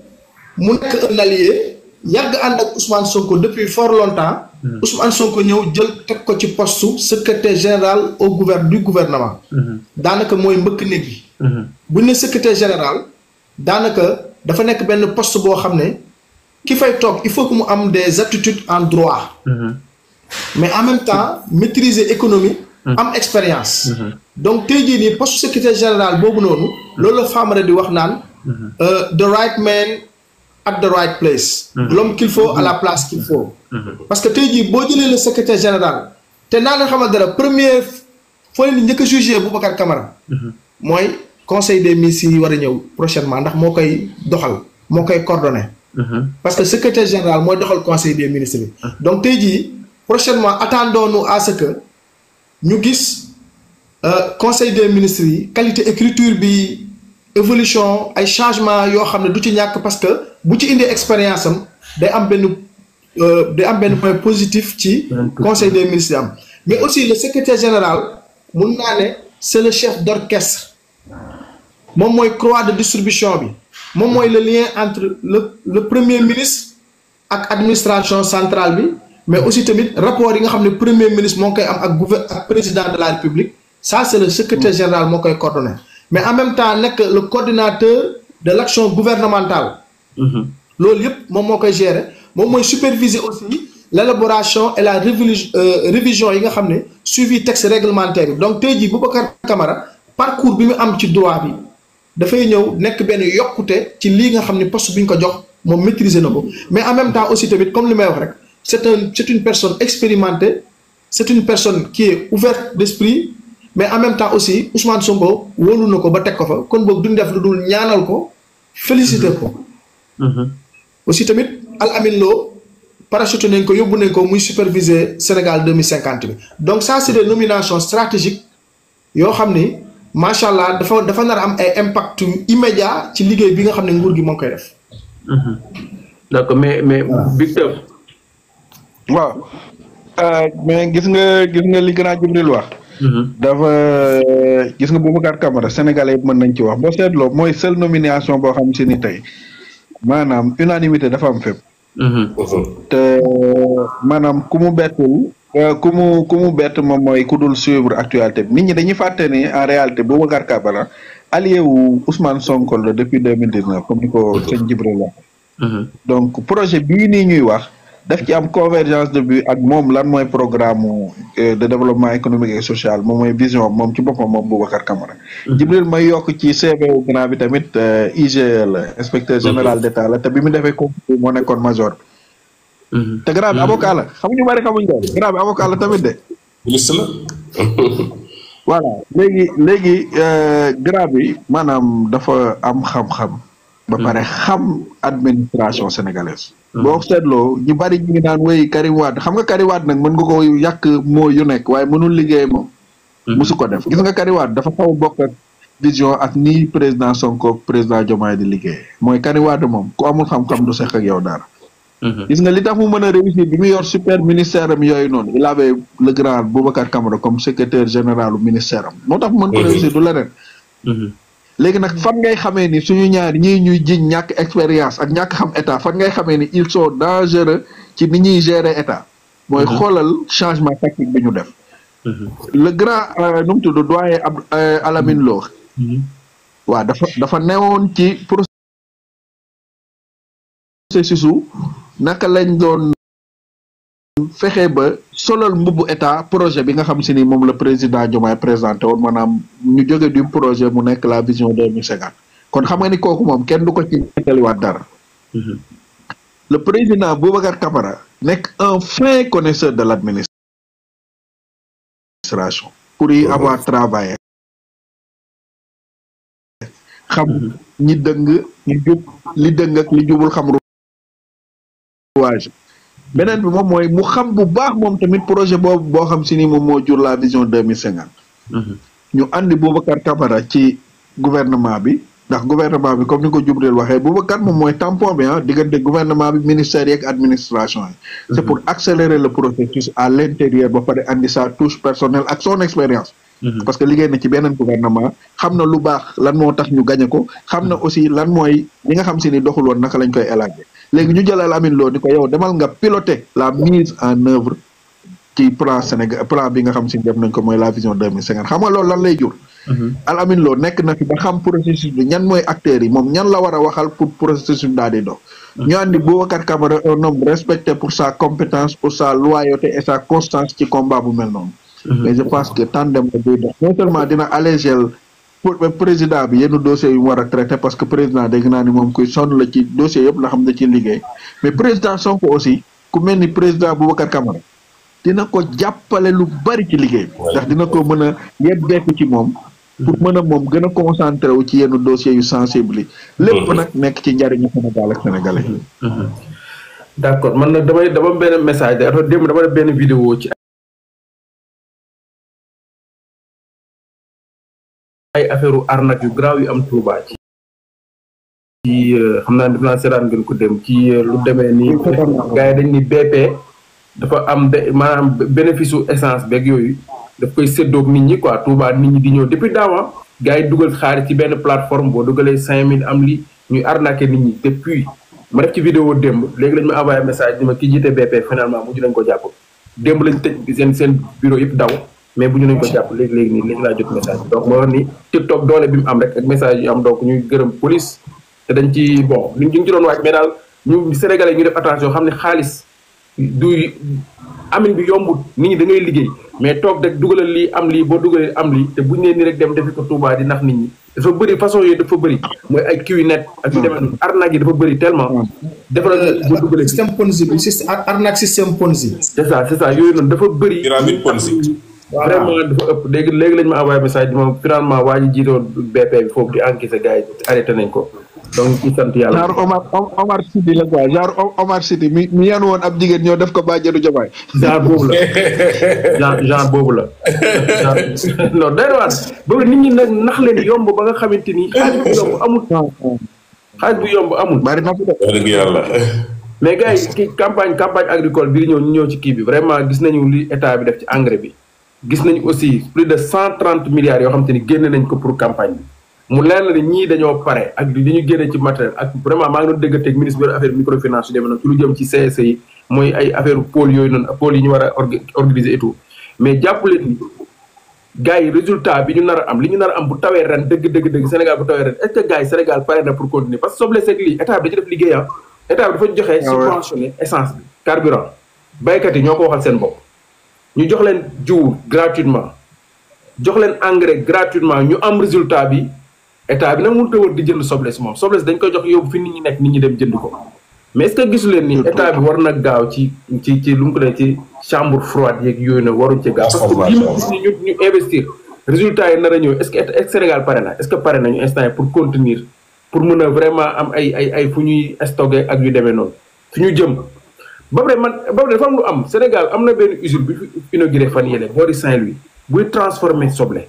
Speaker 3: mu nekk un allié yàgg ànd ak Ousmane Sonko depuis fort longtemps. Ousmane Sonko ñëw jël teg ko ci poste secrétaire général du gouvernement. daanaka mooy mbëkk néeg bi. bu ñu ne secrétaire général daanaka dafa nekk benn poste boo xam ne ki fay toog il faut que mu am des aptitudes en droit. mais en même temps maîtriser économie. am expérience. donc tey jii nii poste secrétaire général boobu noonu. loolu la Famara di wax naan. the right man at the right place. l'homme qu'il faut à la place qu'il faut. parce que tey jii boo jëlee le secrétaire général te naa leen xamal dara première foo leen di njëkk a jugé Boubacar Camara. mooy conseil des ministres yi war a ñëw prochainement ndax moo koy doxal moo koy coordonné. parce que secrétaire général mooy doxal conseil des ministres bi. donc tey jii prochainement attendons-nous à ce que ñu gis conseil des ministres yi qualité écriture bi évolution ay changement yoo xam ne du ci ñàkk parce que bu ci indee expérience am day am benn point positif ci conseil des ministres am mais aussi le secrétaire général mun naa ne c'est le chef d'orchestre moom mooy croix de distribution bi moom mooy le lien entre le premier ministre ak administration centrale bi mais aussi tamit rapport yi nga xam ne premier ministre moo koy am ak président de la république ça c'est le secrétaire général moo koy coordonner mais en même temps nekk le coordinateur de l'action gouvernementale loolu yëpp moom moo koy gérer moom mooy superviser aussi l'élaboration et la révision yi nga xam ne suivi texte réglementaire bi donc tey jii Boubacar Camara parcours bi mu am ci droit bi dafay ñëw nekk benn yokkute ci lii nga xam ne poste bi ñu ko jox moom maîtriser na ko mais en même temps aussi tamit comme li may wax rek c'est une personne expérimentée c'est une personne qui est ouverte d'esprit mais en même temps aussi Ousmane Sonko wóolu na ko ba teg ko fa kon boog duñ def lu dul ñaanal ko féliciter ko aussi tamit Al Amin Lo parachuté nañ ko yóbbu nañ ko muy superviser Sénégal 2050 bi donc ça c'est des nominations stratégiques yoo xam ni macha allah dafa nar a am ay impact immédiat ci liggéey bi nga xam ne nguur gi moo koy def.
Speaker 2: d'accord mais Victor.
Speaker 1: waaw mais gis nga li grand Jibril wax. dafa gis nga Boubacar Camara sénégalais yëpp mën nañ ci wax boo seetloo mooy seule nomination boo xam si ni tey maanaam unanimité dafa am fépp. te maanaam ku mu bettul ku mu bett moom mooy ku dul suivre actualité bi nit ñi dañuy fàtte ni en réalité Boubacar Camara allié wu Ousmane Sonko la depuis 2019 comme ni ko sëñ Jibril wax. donc projet bii nii ñuy wax daf ci am convergence de vue ak moom lan mooy programme de développement économique et social moom mooy vision moom ci boppam moom Boubacar Camara. Jibril may yokk ci CV wu grand bi tamit IGE la inspecteur général d'État la te bi mu defee concours moo nekkoon major bi. te grand bi avocat la xamuñu bari xamuñ ko grand bi avocat la tamit de.
Speaker 4: ministre la.
Speaker 1: voilà léegi grand bi maanaam dafa am xam-xam. ba pare xam administration sénégalaise. boo seetloo ñu bari ñu ngi naan wéy Karim Wade xam nga Karim Wade nag mën nga ko yàq moo yu nekk waaye mënul liggéey moom. musu ko def gis nga Karim Wade dafa xaw a bokk ak vision ak ni président Sonko président Diomaye di liggéey mooy Karim Wade moom ku amul xam-xam du seq ak yow dara. gis nga li tax mu mën a réussir bi mu yor super ministère am yooyu noonu il avait le grand Boubacar Camara comme secrétaire général du ministère am moo tax mu mën ko réussir du leneen. léegi nag fan ngay xamee ni suñu ñaar ñii ñuy jiñ ñàkk expérience ak ñàkk xam état fan ngay xamee ni ils sont dangereux ci ni ñuy gérer état. mooy xoolal changement tactique bi ñu def. le grand nu mu tudd doyen Al Amin Lo. waaw dafa newoon ci processus naka lañ doon fexe ba solal mbubbu état projet bi nga xam si ni moom la président Diomaye présenté woon maanaam ñu jóge du projet mu nekk la vision 2050 kon xam nga ni kooku moom kenn du ko ci nettaliwaat dara. le président Boubacar Camara nekk un fin connaisseur de l'administration pour y avoir travaillé xam ñi dëng ñi jub li dëng ak li jubul xam ruwaage beneen bi moom mooy mu xam bu baax moom tamit projet boobu boo xam si ni moom moo jur la vision 2050 ñu andi Boubacar Camara ci gouvernement bi ndax gouvernement bi comme ni ko Jibril waxee Boubacar moom mooy tampon bi diggante gouvernement bi ministère yi ak administration yi c'est pour accélérer le processus à l'intérieur ba pare andi sa touche personnelle ak son expérience parce que liggéey na ci beneen gouvernement xam na lu baax lan moo tax ñu gañe ko xam na aussi lan mooy li nga xam si ni doxul woon naka lañ koy élaguer léegi ñu jëlal Amin Lo ni ko yow demal nga piloter la mise en œuvre ci plan Sénégal plan bi nga xam si def nañ ko mooy la vision 2050 xam nga loolu lan lay jur Al Amin Lo nekk na fi ba xam processus bi ñan mooy acteurs yi moom ñan la war a waxal pour processus bi daal di dox ñu andi Boubacar Camara un homme respecté pour sa compétence pour sa loyauté et sa constance ci combat bu mel noonu mais je pense que tandem la buy dox non seulement dina alléger pour président bi yenn dossiers yu mu war a traité parce que président dégg naa ni moom kuy sonn la ci dossier yëpp la xam ne ci liggéey mais président Sonko aussi ku mel ni président Boubacar Camara dina ko jàppale lu bari ci liggéey bi ndax dina ko mën a yeddeeku ci moom pour mën a moom gën a concentré wu ci yenn dossiers yu sensible yi lépp nag nekk ci njariñu Sénégal ak sénégalais yi
Speaker 2: d'accord man nag dama benn message de démb dama def benn vidéo ci ay affaire u arnaque yu graaw yu am Touba ci ci xam naa def naa seetaan ngeen ko dem ci lu demee nii gars yi dañ ni BP dafa am maanaam bénéfice u essence beeg yooyu daf koy séddoog nit ñi quoi Touba nit ñi di ñëw depuis daawa gars yi dugal xaalis ci benn plateforme boo dugalee 5000 am li ñuy arnaqué nit ñi depuis ma def ci vidéo démb léegi lañ ma envoyé message ni ma ki jiite BP finalement mujj nañ ko jàpp démb lañ tëj seen bureau yëpp daw mais bu ñu nañ ko jàpp léegi nii léegi laa jot message bi donc moo wax ni TikTok doole bi mu am rek ak message yu am donc ñuy gërëm police te dañ ci bon ñu ngi ci doon waaj mais daal ñu Sénégalais ñu def attention xam ne xaalis du amin bi yombut nit ñi da ngay liggéey mais toog rek dugalal lii am lii boo dugalee am lii te buñu nee ni rek dem defi ko Touba di nax nit ñi dafa bëri façon yooyu dafa bëri mooy ay kiwi net ak yu demee arnaque yi dafa bëri tellement defaral boo dugalee
Speaker 3: système Ponzi bi arnaque système Ponzi.
Speaker 2: c'est ça yooyu noonu dafa bëri
Speaker 4: pyramide Ponzi.
Speaker 2: vraiment dafa ëpp léegi lañ ma envoyé message bi moom finalement waa ji jiitoon BP bi foofu di enquêté gars yi arrêté nañ ko donc ci sant yàlla.
Speaker 1: genre Omar Sidi la quoi genre Omar Sidi mi yan woon ab jigéen ñoo def ko bàjjenu Jomaay.
Speaker 2: genre boobu la genre boobu la non day waar boobu nit ñi nag nax leen yomb ba nga xamante ni xaalis bu yomb amul. xaalis bu yomb amul.
Speaker 1: bari na fi de.
Speaker 4: dëgg yàlla.
Speaker 2: mais gars yi kii campagne agricole bi ñëw ñu ñëw ci kii bi vraiment gis nañu li état bi def ci engrais bi. gis nañu aussi plus de 130 milliards yoo xamante ni génne nañ ko pour campagne bi. mu leer la ni ñii dañoo pare ak li ñu génne ci matériel ak vraiment maa ngi doon dégganteeg ministre bi affaire microfinance yu demee noonu ci lu jëm ci CSE yi mooy ay affaire pôle yooyu noonu pôle yi ñu war a organiser et tout mais jàpp leen ni gars yi résultat bi ñu nar a am li ñu nar a am bu tawee ren dëgg Sénégal bu tawee ren est ce que gars yi Sénégal pare na pour continuer parce que soble seeg lii état bi da ci def liggéeyam état bi dafa joxe subventionné essence bi carburant baykat yi ñoo ko waxal seen bopp ñu jox leen jiw gratuitement jox leen engrais gratuitement ñu am résultat bi état bi nag mënut a wër di jënd soble si moom soble si dañ koy jox yóbbu fi nit ñi nekk nit ñi dem jënd ko mais est ce que gisu leen ni état bi war na gaaw ci lu mu ko ne ci chambre froide yeeg yooyu na waruñ ci gaaw parce que li ma gis ni ñu investir résultat yi nar a ñëw est ce que Sénégal pare na est ce que pare nañu instant yi pour contenir pour mën a vraiment am ay fu ñuy stocké ak yu demee noonu fi ñu jëm ba pare dafa am lu am Sénégal am na benn usine bi fi inauguré fan yële boori Saint-Louis buy transformer soble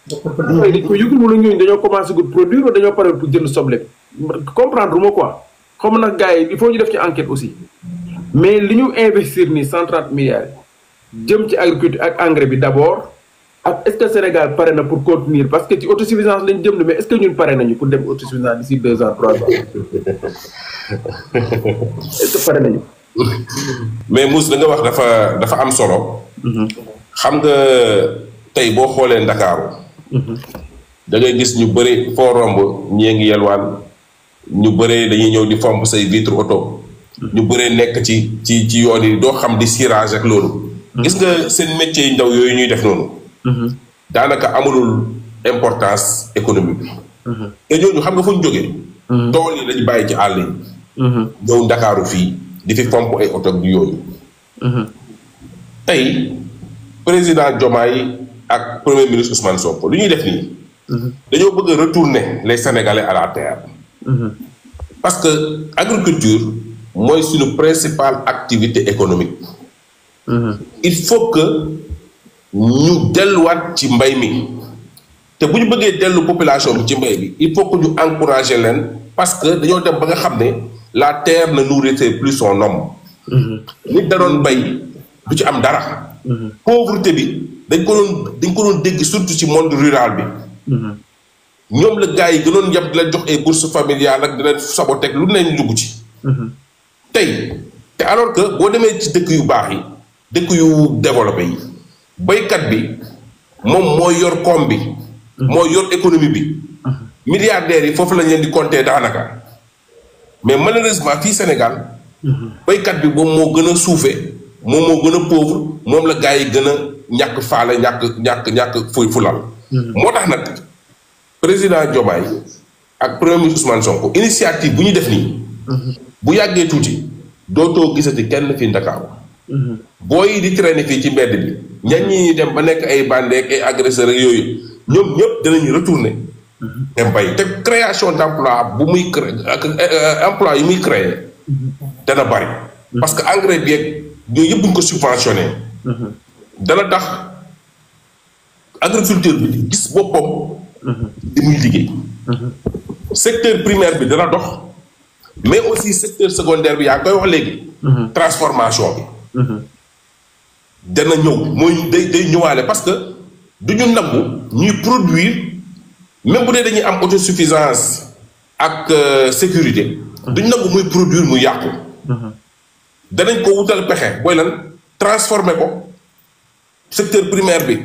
Speaker 2: dañ ko yëgul wala ñooñu dañoo commencé gud produire wala dañoo pare pour jënd soble bi comprendre ma quoi xam nag gars yi il faut ñu def ci enquête aussi mais li ñu investir nii 130 milliards jëm ci agriculture ak engrais bi d' abord ak est ce que Sénégal pare na pour contenir parce que ci autosuffisance lañ jëm mais est ce que ñun pare nañu pour dem autosuffisance d'ici 2 ans 3 ans est ce que pare nañu.
Speaker 4: mais Mouss da nga wax dafa am solo. xam nga tey boo xoolee Ndakaaru. da ngay gis ñu bëri foo romb ñee ngi yelwaan ñu bëree dañuy ñëw di fomp say vitre auto ñu bëree nekk ci yoon yi doo xam di cirage ak loolu. gis nga seen métier yu ndaw yooyu ñuy def noonu. daanaka amulul importance économique bi. te ñooñu xam nga fu ñu jógee. tool yi lañ bàyyi ci àll yi. ñëw Ndakaaru fii di fi fomp ay auto ak yooyu. tey président Diomaye ak premier ministre Ousmane Sonko lu ñuy def nii. dañoo bëgg a retourner les Sénégalais à la terre. parce que agriculture mooy suñu principale activité économique. il faut que ñu delluwaat ci mbay mi te bu ñu bëggee dellu population bi ci mbay bi il faut que ñu encourager leen parce que dañoo dem ba nga xam ne la terre ne nourrit plus son homme. nit da doon bay du ci am dara. pauvreté bi dañ ko doon dégg surtout ci monde rural bi. ñoom la gars yi gënoon yàpp di leen jox ay bourses familiales ak di leen saboter lu ne ñu dugg ci. tey te alors que boo demee ci dëkk yu baax yi dëkk yu développé yi baykat bi moom mooy yor koom bi. mooy yor économie bi. milliardaires yi foofu lañ leen di compter daanaka mais malheureusement fii Sénégal. baykat bi moom moo gën a suufee moom moo gën a pauvre moom la gars yi gën a ñàkk faale ñàkk fulal. moo tax nag. président Diomaye ak premier ministre Ousmane Sonko initiative bu ñu def nii. bu yàggee tuuti dootoo gisati kenn fii Ndakaaru. booy di traîner fii ci mbedd bi ñan ñi dem ba nekk ay bandits ak ay agresseurs ak yooyu ñoom ñëpp dinañu retourner. dem bay te création d' emploi bu muy créé ak emploi yi muy créé dana bari. parce que engrais bi ak yooyu yëpp bu ñu ko subventionné. dana tax agriculture bi gis boppam. di muy liggéey. secteur primaire bi dana dox mais aussi secteur secondaire bi yaa ngi koy wax léegi. transformation bi. dana ñëw mooy day ñëwaale parce que du ñu nangu ñuy produire même bu dee dañuy am autosuffisance ak sécurité. duñ nangu muy produire muy yàqu. danañ ko wutal pexe booy lan transformer ko secteur primaire bi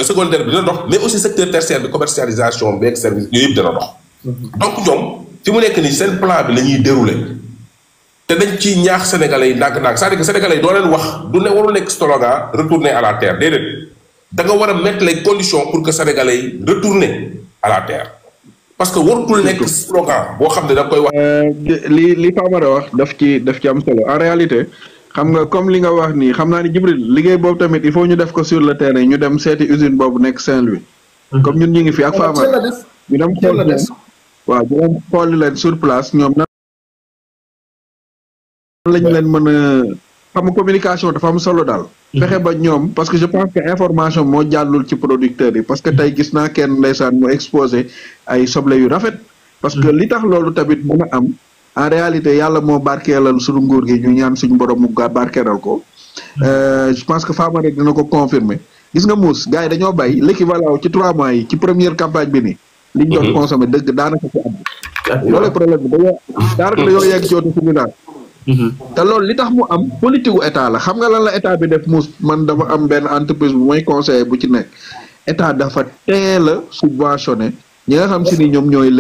Speaker 4: secondaire bi dana dox mais aussi secteur tertiaire bi commercialisation beeg service yooyu yëpp dana dox. donc ñoom fi mu nekk nii seen plan bi la ñuy dérouler te dañ ci ñaax sénégalais yi ndànk-ndànk c'est-à-dire que sénégalais yi doo leen wax du ne warul nekk slogan retourner à la terre déedéet da nga war a mettre les conditions pour que sénégalais yi retourner à la terre. parce que warutul nekk slogan boo xam ne da koy wax.
Speaker 1: li Famara wax daf ci am solo en réalité xam nga comme li nga wax nii xam naa ni Djibril liggéey boobu tamit il faut ñu def ko sur le terrain ñu dem seeti usine boobu nekk Saint-Louis. comme ñun ñu ngi fi ak Famara ñu dem xool leen waaw ñu dem xool leen sur place ñoom nan lañ leen mën a xam communication dafa am solo daal. fexe ba ñoom parce que je pense que information moo jàllul ci producteurs yi parce que tey gis naa kenn ndeysaan mu exposé ay soble yu rafet. parce que li tax loolu tamit mën a am en réalité yàlla moo barkeelal suñu nguur gi ñu ñaan suñu borom mu barkeelal ko. je pense que Fama rek dina ko confirmer gis nga muus gars yi dañoo bay l'équivalent ci 3 mois yi ci première campagne bi nii. liñ doon consommé dëgg daanaka ci am. loolu problème bi daanaka dañoo yegg ci autosuffisance. te loolu li tax mu am politique gu état la xam nga lan la état bi def muus man dafa am benn entreprise bu mooy conseiller bu ci nekk état dafa teel a subventionné ñi nga xam si ni ñoom ñooy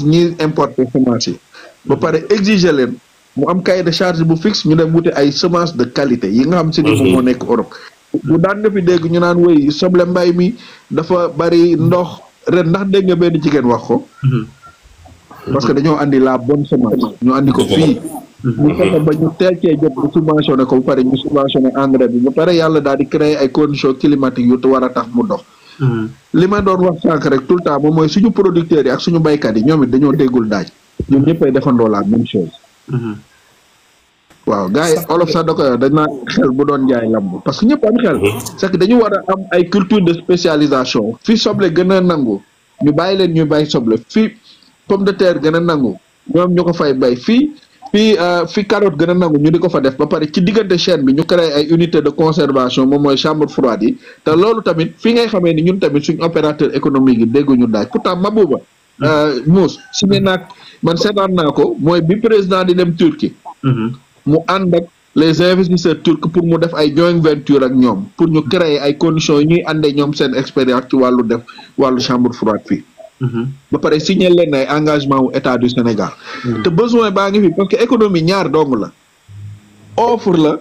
Speaker 1: ñi importer semence yi ba pare exiger leen mu am cahier de charge bu fixe ñu dem wuti ay semence de qualité yi nga xam si ni moom moo nekk Europe bu daan nga fi dégg ñu naan woy soble mbay mi dafa bari ndox ren ndax dégg nga benn jigéen wax ko parce que dañoo andi la bonne semence ñu andi ko fii ñu fexe ba ñu teel cee jot bu subventionné ko ba pare ñu subventionné engrais bi ba pare yàlla daal di créer ay conditions climatiques yu war a tax mu dox li ma doon wax sànq rek tout le temps moom mooy suñu producteurs yi ak suñu baykat yi ñoom it dañoo déggul daaj ñoom ñëppay defandoo la même chose waaw gars yi olof sax da koy wax dañ naan xel bu doon jaay lamb parce que ñëpp am xel c'est que dañu war a am ay culture de spécialisation fii soble gën a nangu ñu bàyyi leen ñu bàyyi soble fii pomme de terre gën a nangu ñoom ñu ko fay bay fii carotte gën a nangu ñu di ko fa def ba pare ci diggante chaîne bi ñu créé ay unité de conservation moom mooy chambre froide yi te loolu tamit fii ngay xamee ni ñun tamit suñu opérateur économique yi dégguñu daaj pourtant Mabouba Mouss si ne naag man seetaan naa ko mooy bi président di dem Turquie mu ànd ak les investisseurs turcs pour mu def ay joint venture ak ñoom pour ñu créer ay conditions yi ñuy àndee ñoom seen expérience ci wàllu chambre froide fii ba pare signé leen ay engagement wu état du Sénégal te besoin baa ngi fi parce que économie ñaar dong la offre la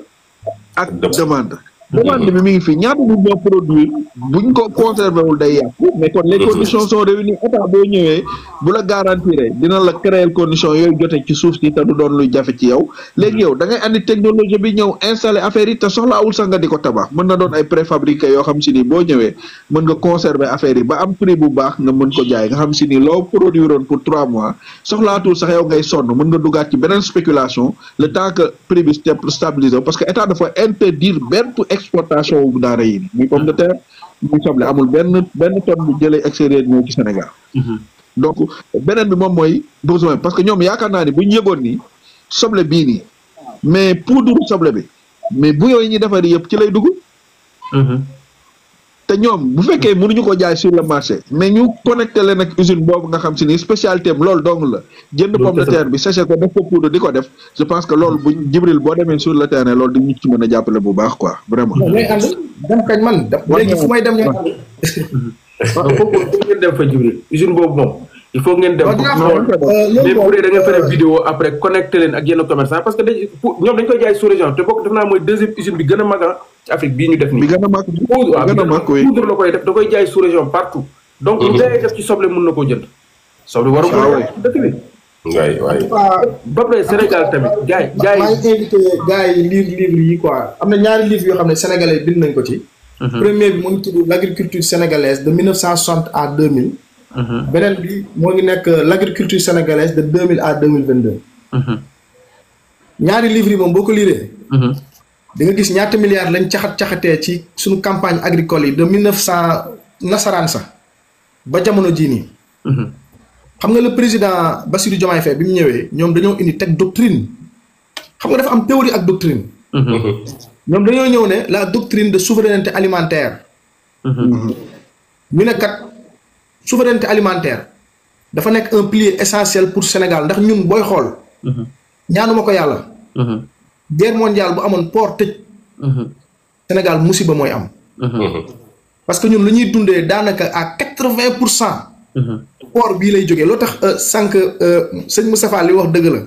Speaker 1: ak demande bi mi ngi fi ñaata nit ñoo produire buñ ko conservé wul day yàqu mais kon les conditions sont réunies état boo ñëwee bu la garantiré dina la créer conditions yooyu jote ci suuf si te du doon luy jafe ci yow léegi yow da ngay andi technologie bi ñëw installé affaire yi te soxlaawul sax nga di ko tabax mën na doon ay préfabriqué yoo xam si ni boo ñëwee mën nga conserver affaire yi ba am prix bu baax nga mën ko jaay nga xam si ni loo produire woon pour 3 mois soxlaatul sax yow ngay sonn mën nga duggaat ci beneen spéculation le temps que prix bi stabilisé parce que état dafa interdire benn exportation wu daara yi muy pomme de terre muy soble amul benn tonne bu jëlee extérieur ñëw ci Sénégal donc beneen bi moom mooy besoin parce que ñoom yaakaar naa ni bu ñu yëgoon ni soble bii nii mais poudre soble bi mais bu yooyu ñuy defar yëpp ci lay dugg te ñoom bu fekkee mënuñu ko jaay sur le marché mais ñu connecté leen ak usine boobu nga xam si ni spécialité am loolu dong la jënd pomme de terre bi séché ko def ko poudre di ko def je pense que loolu bu Djibril boo demee sur le terrain loolu di ñu ci mën a jàppale bu baax quoi vraiment
Speaker 3: ñooy ànd dem kañ man léegi fu may dem ñooy ànd
Speaker 2: waaw foofu ngeen dem fa Djibril usine boobu moom il faut ngeen dem mais bu dee da ngeen fa def vidéo après connecté leen ak yenn commerçant parce que ñoom dañ koy jaay sous région te bokk def naa mooy deuxième usine bi gën a mag ci Afrique bii ñu def nii
Speaker 1: bi gën a mag
Speaker 2: poudre la koy def da koy jaay sous région partout donc lu ngay def ci soble mën na koo jënd soble waru ko dëkk bi
Speaker 4: waay
Speaker 3: ba pare
Speaker 2: Sénégal tamit jaay
Speaker 3: maa ngi invité gars yi lire livre yi quoi am na ñaari livre yoo xam ne sénégalais bind nañ ko ci premier bi mu ngi tudd l'agriculture sénégalaise de 1960 à 2000 beneen bi moo ngi nekk l'agriculture sénégalaise de 2000 à 2022 ñaari livre yi moom boo ko liree di nga gis ñaata milliards lañ caxatee ci suñu campagne agricole yi de 1900 nasaraan sax ba jamono jii nii. xam nga le président Bassirou Diomaye Faye bi mu ñëwee ñoom dañoo indi teg doctrine xam nga dafa am théorie ak doctrine. ñoom dañoo ñëw ne la doctrine de souveraineté alimentaire. ñu ne kat souveraineté alimentaire dafa nekk un pilier essentiel pour Sénégal ndax ñun booy xool. ñaanuma ko yàlla. guerre mondiale bu amoon port tëj. Sénégal musiba mooy am. parce que ñun lu ñuy dundee daanaka à 80%. port bii lay jógee loo tax sànq sëñ Moustapha li wax dëgg la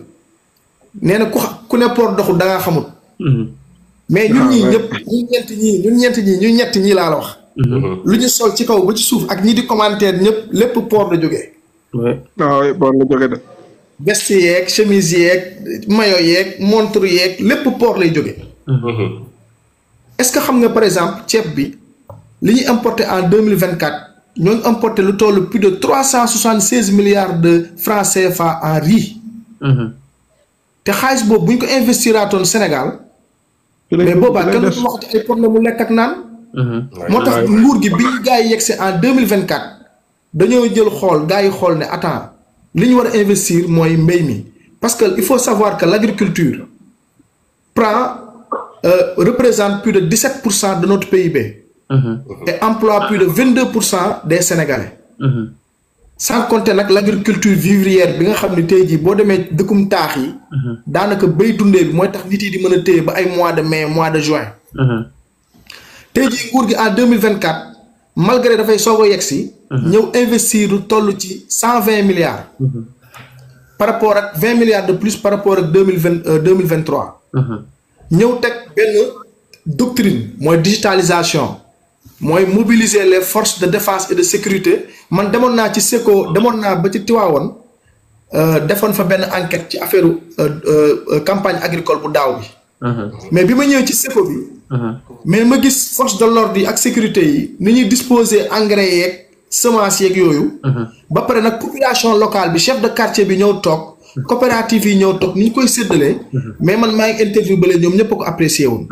Speaker 3: nee na ku ne port doxul da ngaa xamut. mais ñun ñii ñëpp ñun ñett ñii laa la wax. lu ñu sol ci kaw ba ci suuf ak ñi di commentaire ñëpp lépp port la jógee.
Speaker 1: waaw port la jógee de.
Speaker 3: veste yeeg chemise yeeg maillot yeeg montre yeeg lépp port lay jógee. est-ce que xam nga par exemple ceeb bi li ñuy importé en 2024 ñoo ngi importé lu toll plus de 376 milliards de francs CFA en riz. te xaalis boobu bu ñu ko investiraatoon Sénégal. mais boobaa kenn du waxati ay problème mu lekk ak naan. moo tax nguur gi bi ñu gars yi yegsi en 2024 dañoo jël xool gars yi xool ne attends li ñu war a investir mooy mbéy mi parce que il faut savoir que l'agriculture représente plus de 17% de notre PIB. Et emploie plus de 22% des Sénégalais. Sans compter nag l'agriculture vivrière bi nga xam ne tey jii boo demee dëkkum taax yi. daanaka béy dundee bi mooy tax nit yi di mën a téye ba ay mois de mai mois de juin. tey jii nguur gi en 2024 malgré dafay soog a yegsi. ñëw investir lu toll ci 120 milliards. par rapport ak 20 milliards de plus par rapport ak 2023. ñëw teg benn doctrine mooy digitalisation mooy mobiliser les forces de défense et de sécurité man demoon naa ci SECO demoon naa ba ci Tivaouane defoon fa benn enquête ci affaire campagne agricole bu daaw bi. mais bi ma ñëwee ci SECO bi. mais ma gis force de l'ordre yi ak sécurité yi ni ñuy disposer engrais yeeg semences yeeg yooyu. ba pare nag population locale bi chef de quartier bi ñëw toog. coopérative yi ñëw toog ni ñu koy séddalee. mais man maa ngi interview ba léegi ñoom ñëpp a ko apprécié woon.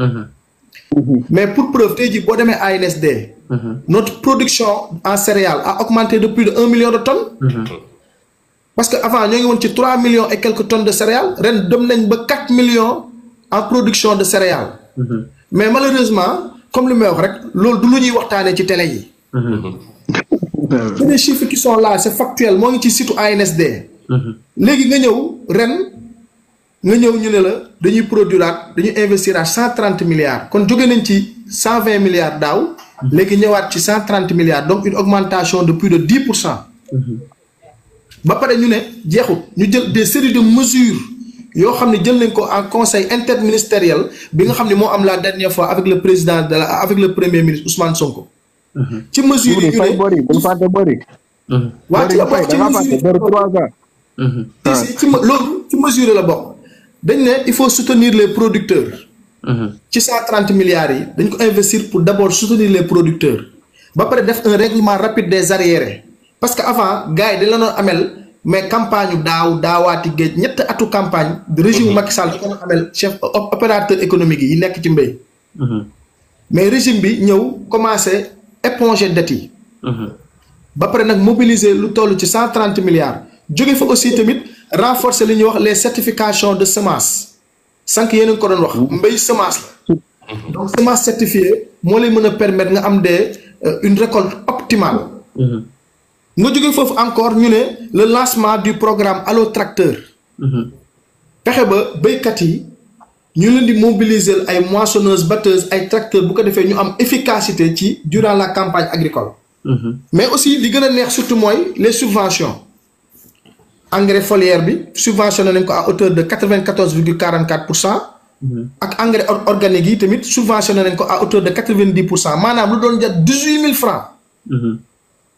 Speaker 3: mais pour preuve tey jii boo demee ANSD. notre production en céréales a augmenté de plus de 1 million de tonnes. parce que avant ñoo ngi woon ci 3 millions et quelques tonnes de céréales ren dem nañ ba 4 millions en production de céréales. mais malheureusement comme li may wax rek loolu du lu ñuy waxtaanee ci télé yi. c'est des chiffres qui sont là c'est factuel moo ngi ci site ANSD. léegi nga ñëw ren nga ñëw ñu ne la dañuy produiraat dañuy investir à 130 milliards kon jóge nañ ci 120 milliards daaw. léegi ñëwaat ci 130 milliards donc une augmentation de plus de 10%. ba pare ñu ne jeexut ñu jël des séries de mesures yoo xam ne jël nañ ko en conseil interministériel bi nga xam ne moo am la dernière fois avec le président avec le premier ministre Ousmane Sonko. ci mesures yi ñu ne waa ci la bokk ci loolu ci mesure la bokk dañ ne il faut soutenir les producteurs. ci 130 milliards yi dañ ko investir pour d'abord soutenir les producteurs ba pare def un règlement rapide des arriérés parce que avant gars yi dañ la doon amel mais campagne daawaati géej ñett atu campagne de régime Macky Sall da ko doon amel chef opérateur économique yi nekk ci mbéy. mais régime bi ñëw commencé éponger dettes yi. ba pare nag mobiliser lu toll ci 130 milliards. jóge fa aussi tamit renforcer li ñuy wax les certifications de semences sànq yéen a ngi ko doon wax mbéy semence la donc semence certifiée moo lay mën a permettre nga am une récolte optimale. nga jóge foofu encore ñu ne le lancement du programme Allo Tracteur. fexe ba béykat yi ñu leen di mobiliser ay moissonneuses batteuses ay tracteurs bu ko defee ñu am efficacité ci durant la campagne agricole. mais aussi li gën a neex surtout mooy les subventions. engrais foliaire bi subventionné nañ ko à hauteur de 94,44%. ak engrais organique yi tamit subventionné nañ ko à hauteur de 90%. maanaam lu doon jar 18 000 francs.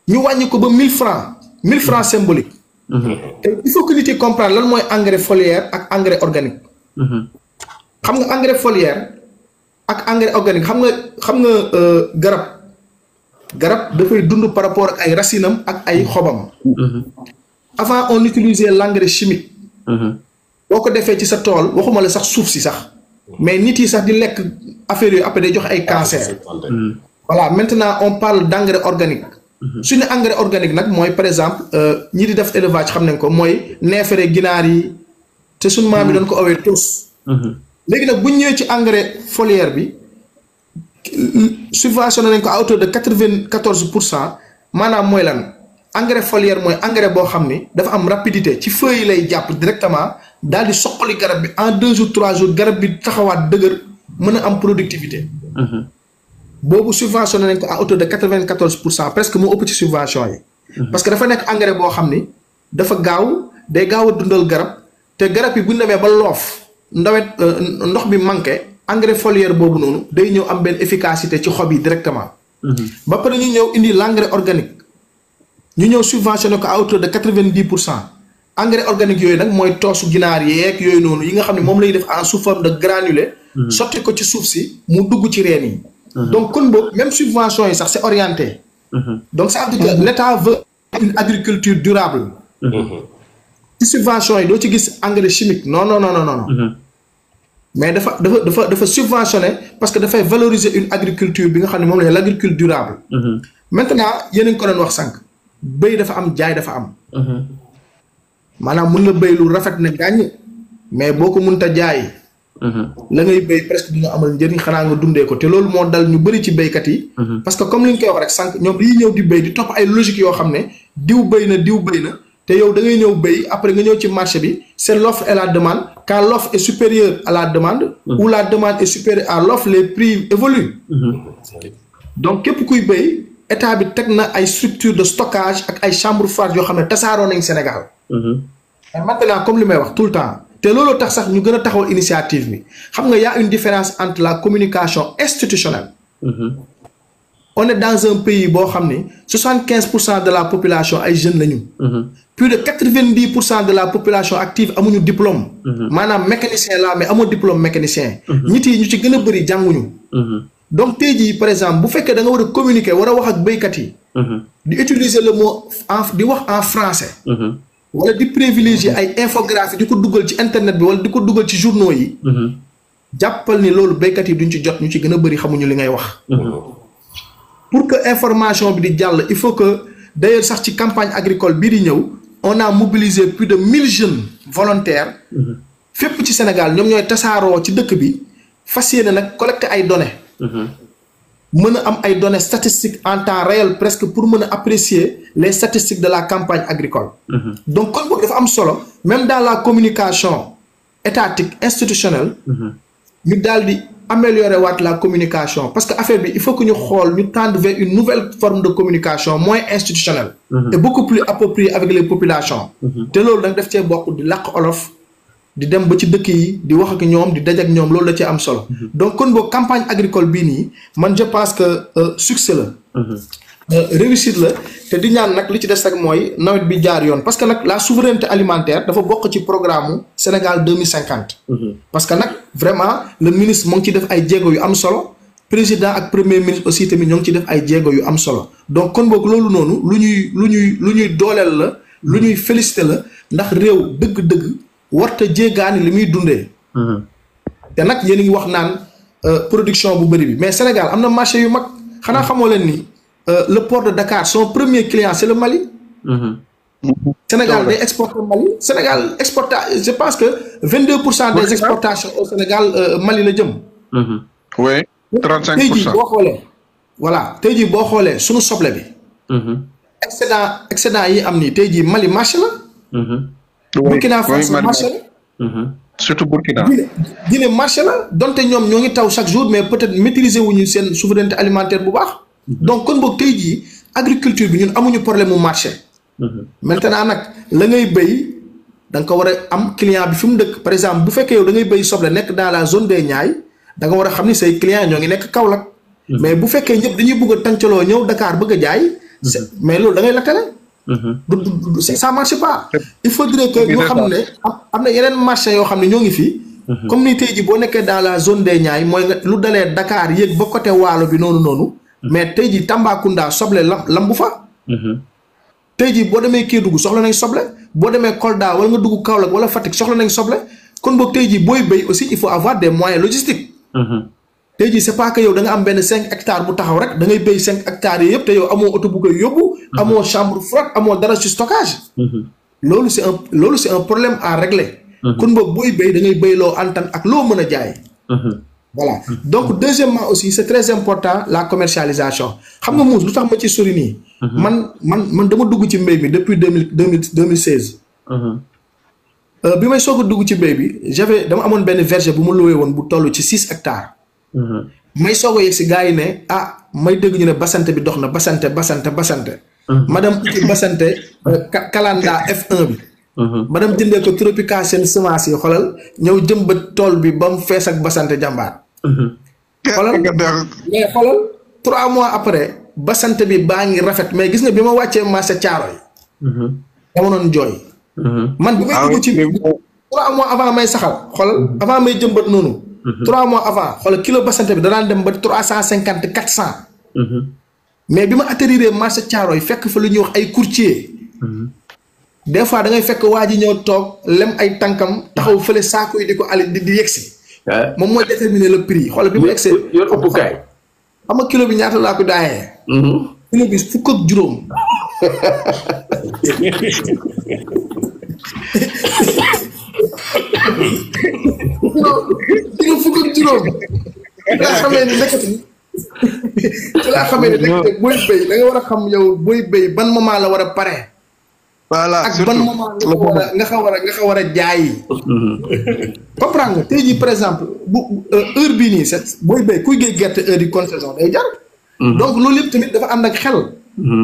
Speaker 3: ñu wàññi ko ba 1000 francs 1000 francs symbolique. te il faut que nit yi comprendre lan mooy engrais foliaire ak engrais organique. xam nga engrais foliaire ak engrais organique xam nga garab dafay dund par rapport ak ay racinam ak ay xobam. avant on utilisait l'engrais chimique. boo ko defee ci sa tool waxuma la sax suuf si sax. mais nit yi sax di lekk affaire yooyu après day joxe ay cancer. voilà maintenant on parle d'engrais organique suñu engrais organique nag mooy par exemple ñi di def élevage xam nañ ko mooy neefere ginaar yi te suñu maam yi doon ko owee tos. léegi nag bu ñu ñëwee ci engrais foliaire bi subventionné nañ ko à hauteur de 94%. maanaam mooy lan engrais foliaire mooy engrais boo xam ni dafa am rapidité ci feuilles yi lay jàpp directement daal di soqali garab bi en 2 jours 3 jours garab bi taxawaat dëgër mën a am productivité. boobu subventionné nañ ko à hauteur de 94% presque moo ëpp ci subvention yi. parce que dafa nekk engrais boo xam ni dafa gaaw day gaaw a dundal garab te garab yi bu ñu demee ba loof ndox bi manqué engrais foliaire boobu noonu day ñëw am benn efficacité ci xob yi directement. ba pare ñu ñëw indi l'engrais organique ñu ñëw subventionné ko à hauteur de 90%. engrais organique yooyu nag mooy toosu ginaar yeeg yooyu noonu yi nga xam ne moom lay def en sous forme de granulé. sotti ko ci suuf si mu dugg ci reen yi. donc kon boobu même subvention yi sax c'est orienté. donc ça veut dire que l'État veut une agriculture durable. ci subvention yi doo ci gis engrais chimique non. mais dafa subventionné parce que dafay valoriser une agriculture bi nga xam ne moom la l'agriculture durable. maintenant yéen a ngi ko doon wax sànq béy dafa am jaay dafa am. maanaam mun nga béy lu rafet ne gàññ mais boo ko mënta jaay. la ngay béy presque dina amal njëriñ xanaa nga dundee ko te loolu moo dal ñu bëri ci béykat yi. parce que comme li ñu koy wax rek sànq ñoom dañuy ñëw di béy di topp ay logique yoo xam ne diw béy na. te yow da ngay ñëw béy après nga ñëw ci marché bi c'est l'offre et la demande quand l'offre est supérieure à la demande. ou la demande est supérieure à l'offre les prix évoluent. donc képp kuy béy état bi teg na ay structures de stockage ak ay chambres froides yoo xam ne tasaaroo nañ Sénégal. mais maintenant comme li may wax tout le temps te loolu tax sax ñu gën a taxawal initiative bi xam nga y a une différence entre la communication institutionnelle. on est dans un pays boo xam ni 75% de la population ay jeunes lañu. plus de 90% de la population active amuñu diplôme. maanaam mécanicien la mais amoo diplôme mécanicien. nit yi ñu ci gën a bëri jànguñu. donc tey jii par exemple bu fekkee da nga war a communiquer war a wax ak béykat yi. di utiliser le mot di wax en français. wala di privilégier ay infographie di ko dugal ci internet bi wala di ko dugal ci journaux yi. jàppal ni loolu béykat yi duñ ci jot ñu ci gën a bëri xamuñu li ngay wax. pour que information bi di jàll il faut que d'ailleurs sax ci campagne agricole bii di ñëw on a mobilisé plus de 1000 jeunes volontaires. fépp ci Sénégal ñoom ñooy tasaaroo ci dëkk bi fas yéene nag collecter ay données. mën a am ay données statistiques en temps réel presque pour mën a apprécier les statistiques de la campagne agricole. donc kon boobu dafa am solo même dans la communication étatique institutionnelle. ñu daal di améliorer waat la communication parce que affaire bi il faut que ñu xool ñu tendre vers une nouvelle forme de communication moins institutionnelle. et beaucoup plus appropriée avec les populations. te loolu nag daf cee bokk di làkk olof di dem ba ci dëkk yi di wax ak ñoom di daj ak ñoom loolu la ci am solo. donc kon boobu campagne agricole bii nii man je pense que succès la. réussite la te di ñaan nag li ci des rek mooy nawet bi jaar yoon parce que nag la souveraineté alimentaire dafa bokk ci programme Sénégal 2050. parce que nag vraiment le ministre moo ngi ci def ay jéego yu am solo président ak premier ministre aussi tamit ñoo ngi ci def ay jéego yu am solo donc kon boog loolu noonu lu ñuy dooleel la. lu ñuy félicité la ndax réew dëgg-dëgg warta jéegaani li muy dundee. te nag yéen a ngi wax naan production bu bëri bi mais Sénégal am na marché yu mag xanaa xamoo leen ni. le port de Dakar son premier client c'est le Mali. Sénégal day exporter Mali Sénégal je pense que 22% des exportations au Sénégal Mali la jëm.
Speaker 1: oui 35%.
Speaker 3: tey jii boo xoolee. voilà tey jii boo xoolee sunu soble bi. excédent yi am nii tey jii Mali marché la. Burkina Faso marché la.
Speaker 1: surtout Burkina.
Speaker 3: Guinée marché la donte ñoom ñoo ngi taw chaque jour mais peut-être maîtriser wuñu seen souveraineté alimentaire bu baax. donc kon boog tey jii agriculture bi ñun amuñu problème mu marché. maintenant nag la ngay béy da nga ko war a am client bi fi mu dëkk par exemple bu fekkee yow da ngay béy soble nekk dans la zone des Niayes da nga war a xam ni say clients ñoo ngi nekk Kaolack. mais bu fekkee ñëpp dañuy bëgg a tàncaloo ñëw Dakar bëgg a jaay. mais loolu da ngay lakkale. ça marche pas. il faudrait que ñu xam ne am na yeneen marché yoo xam ne ñoo ngi fi. comme ni tey jii boo nekkee dans la zone des Niayes mooy nga lu dalee Dakar yéeg ba côté Waalo bi noonu. mais tey jii Tambacounda soble lambu fa. tey jii boo demee Kédougou soxla nañ soble boo demee Kolda wala nga dugg Kaolack wala Fatick soxla nañ soble kon boog tey jii booy béy aussi il faut avoir des moyens logistiques. tey jii c'est pas que yow da nga am benn 5 hectares bu taxaw rek da ngay béy 5 hectares yi yëpp te yow amoo oto bu koy yóbbu. amoo chambre froide amoo dara ci stockage. loolu c'est un problème à régler. kon boobu booy béy da ngay béy loo antan ak loo mën a jaay. voilà donc deuxièmement aussi c'est très important la commercialisation xam nga muus lu tax ma ci sori nii. man dama dugg ci mbéy mi depuis 2016. bi may soog a dugg ci mbéy bi dama amoon benn verger bu ma loué woon bu toll ci 6 hectares. may soog a yegg si gars yi ne may dégg ñu ne basante bi dox na basante. ma dem uti basante Kalanda F1 bi. ma dem jëndee ko Tropica seen semence yi xoolal ñëw jëmbat tool bi ba mu fees ak basante jàmbaar. xoolal mais xoolal 3 mois après basante bi baa ngi rafet mais gis nga bi ma wàccee marché Thiaroye yi. dama doon jooy. man bi may dugg ci 3 mois avant may saxal xoolal avant may jëmbat noonu. 3 mois avant xoolal kilo basante bi danaan dem ba 350 400. mais bi ma atterrir marché Thiaroye fekk fa lu ñuy wax ay courtier. des fois da ngay fekk waa ji ñëw toog lem ay tànkam taxaw fële saako yi di ko di yegsi. moom mooy déterminer le prix xoolal bi mu yegsee.
Speaker 2: yor ëpp kaay.
Speaker 3: xam nga kilo bi ñaata laa ko daayee. kilo bi fukk ak juróom. kilo fukk ak juróom. daa xamee ni nekkati. daa xamee ni nekkati booy béy da nga war a xam yow booy béy ban moment la war a pare.
Speaker 1: voilà
Speaker 3: ak ban moment nga war a jaay. comprendre nga tey jii par exemple bu heure bii nii booy béy kuy géey gerte heure yi contre-saison day jar. donc loolu yëpp tamit dafa ànd ak xel.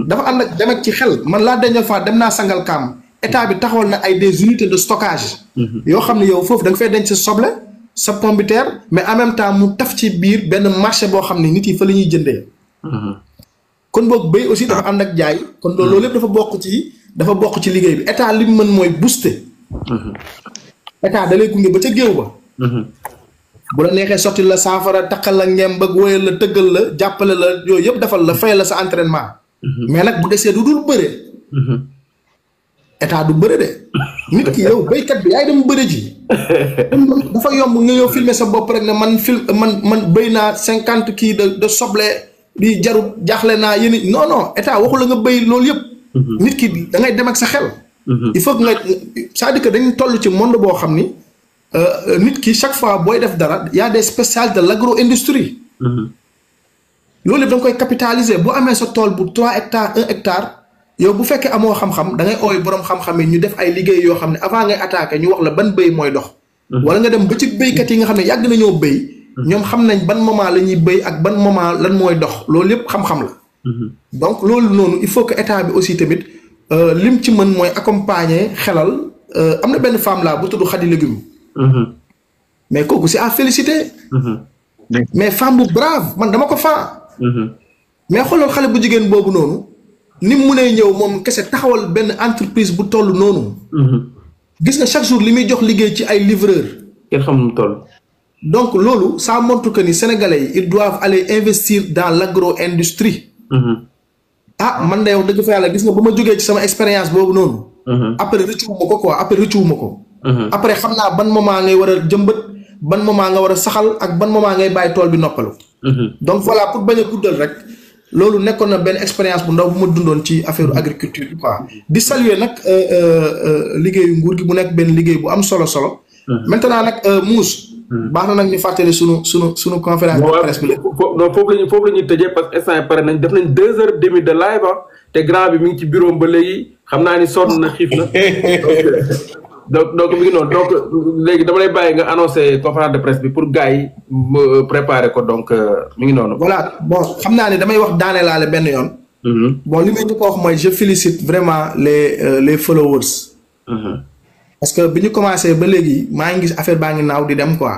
Speaker 3: dafa ànd ak dem ak ci xel man la dernière fois dem naa Sangalkam état bi taxawal na ay des unités de stockage. yoo xam ne yow foofu da nga fay denc sa soble sa pomme de terre mais en même temps mu taf ci biir benn marché boo xam ne nit yi fa la ñuy jëndee. kon boog béy aussi dafa ànd ak jaay. kon loolu yëpp dafa bokk ci liggéey bi état li mu mën mooy booster. état da lay gunge ba ca géew ba. bu la neexee sotti la saafara takkal la ngem ba wóyal la tëggal la jàppale la yooyu yëpp defal la fay la sa entraînement. mais nag bu desee du dul bëre. état du bëre de. nit ki yow béykat bi yaay dem bëre ji. dafa yomb nga yow filmer sa bopp rek ne man béy naa 50 kii de soble di jarut jaaxle naa yéen non état waxu la nga béy loolu yëpp. nit ki da ngay dem ak sa xel. il faut que nga c'est-à-dire que dañu toll ci monde boo xam ni nit ki chaque fois booy def dara y a des spécialités de l'agro-industrie. loolu yëpp da nga koy capitaliser boo amee sa tool bu 3 hectares 1 hectare yow bu fekkee amoo xam-xam da ngay ooy borom xam-xam yi ñu def ay liggéey yoo xam ne avant ngay attaquer ñu wax la ban béy mooy dox. wala nga dem ba ci béykat yi nga xam ne yàgg nañoo béy. ñoom xam nañ ban moment la ñuy béy ak ban moment lan mooy dox loolu yëpp xam-xam la. donc loolu noonu il faut que état bi aussi tamit lim ci mën mooy accompagner xelal am na benn femme là bu tudd Khady Légume. mais kooku c'est à féliciter. mais femme bu brave man dama ko faa. mais xoolal xale bu jigéen boobu noonu ni mu mënee ñëw moom kese taxawal benn entreprise bu toll noonu. gis nga chaque jour li muy jox liggéey ci ay livreurs.
Speaker 2: kenn xam nu toll.
Speaker 3: donc loolu ça montre que ni sénégalais yi ils doivent aller investir dans l'agro-industrie. man de yow dëgg fa yàlla gis nga ba ma jógee ci sama expérience boobu noonu. après rëccuwuma ko quoi après xam naa ban moment ngay war a jëmbat ban moment nga war a saxal ak ban moment ngay bàyyi tool bi noppalu. donc voilà pour bañ a guddal rek loolu nekkoon na benn expérience bu ndaw bu ma dundoon ci affaire agriculture bi quoi. di saluer nag liggéeyu nguur gi bu nekk benn liggéey bu am solo. maintenant nag Mouss. baax na nag ñu fàttali sunu conférence de presse bi la.
Speaker 2: non foofu la ñuy tëjee parce que instant yi pare nañ def nañ 2h30 de live te grand bi mi ngi ci bureau ba léegi xam naa ni sonn na xiif na donc mi ngi noonu donc léegi dama lay bàyyi nga annoncé conférence de presse bi pour gars yi préparer ko donc mi ngi noonu.
Speaker 3: voilà bon xam naa ne damay wax daane laale benn yoon. bon li may ñu ko wax mooy je félicite vraiment les followers. parce que bi ñu commencé ba léegi maa ngi gis affaire baa ngi naaw di dem quoi.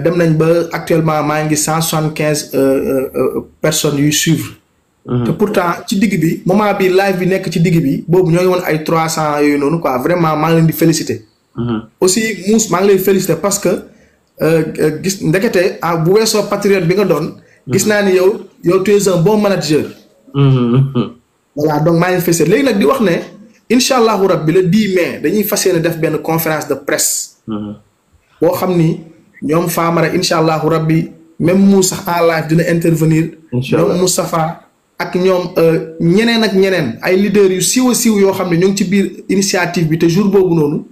Speaker 3: dem nañ ba actuellement maa ngi 175 personnes yuy suivre. te pourtant ci digg bi moment bi live bi nekk ci digg bi boobu ñoo ngi woon ay 300 yooyu noonu quoi vraiment maa ngi leen di féliciter. aussi Mouss maa ngi lay féliciter parce que gis ndekete bu weesoo patriote bi nga doon. gis naa ni yow tu es un bon manager. voilà donc maa ngi féliciter léegi nag di wax ne. incha allahu rabbi le 10 mai dañuy fas yéene def benn conférence de presse. boo xam ni ñoom Famara incha allahu rabbi même Moussa en live dina intervenir. ñoom Moustapha ak ñoom ñeneen ak ñeneen ay leaders yu siiw a siiw yoo xam ne ñoo ngi ci biir initiative bi te jour boobu noonu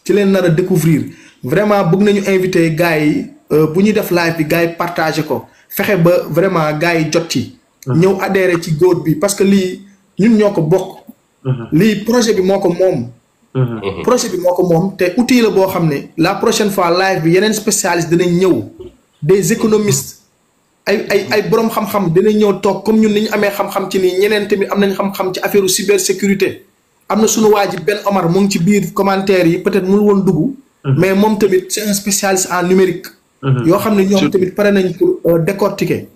Speaker 3: ci leen nar a découvrir vraiment bëgg nañu invité gars yi bu ñuy def live bi gars yi partagé ko fexe ba vraiment gars yi jot ci. ñëw adhéré ci góor bi parce que lii ñun ñoo ko bokk. lii projet bi moo ko moom. projet bi moo ko moom te outil la boo xam ne la prochaine fois live bi yeneen spécialiste dinañ ñëw des économistes ay borom xam-xam dinañ ñëw toog comme ñun ni ñu amee xam-xam ci nii ñeneen tamit am nañ xam-xam ci affaire cybersécurité am na suñu waa ji Ben Omar mu ngi ci biir commentaire yi peut-être mënul woon dugg. mais moom tamit c'est un spécialiste en numérique. yoo xam ne ñoom tamit pare nañ pour décortiquer.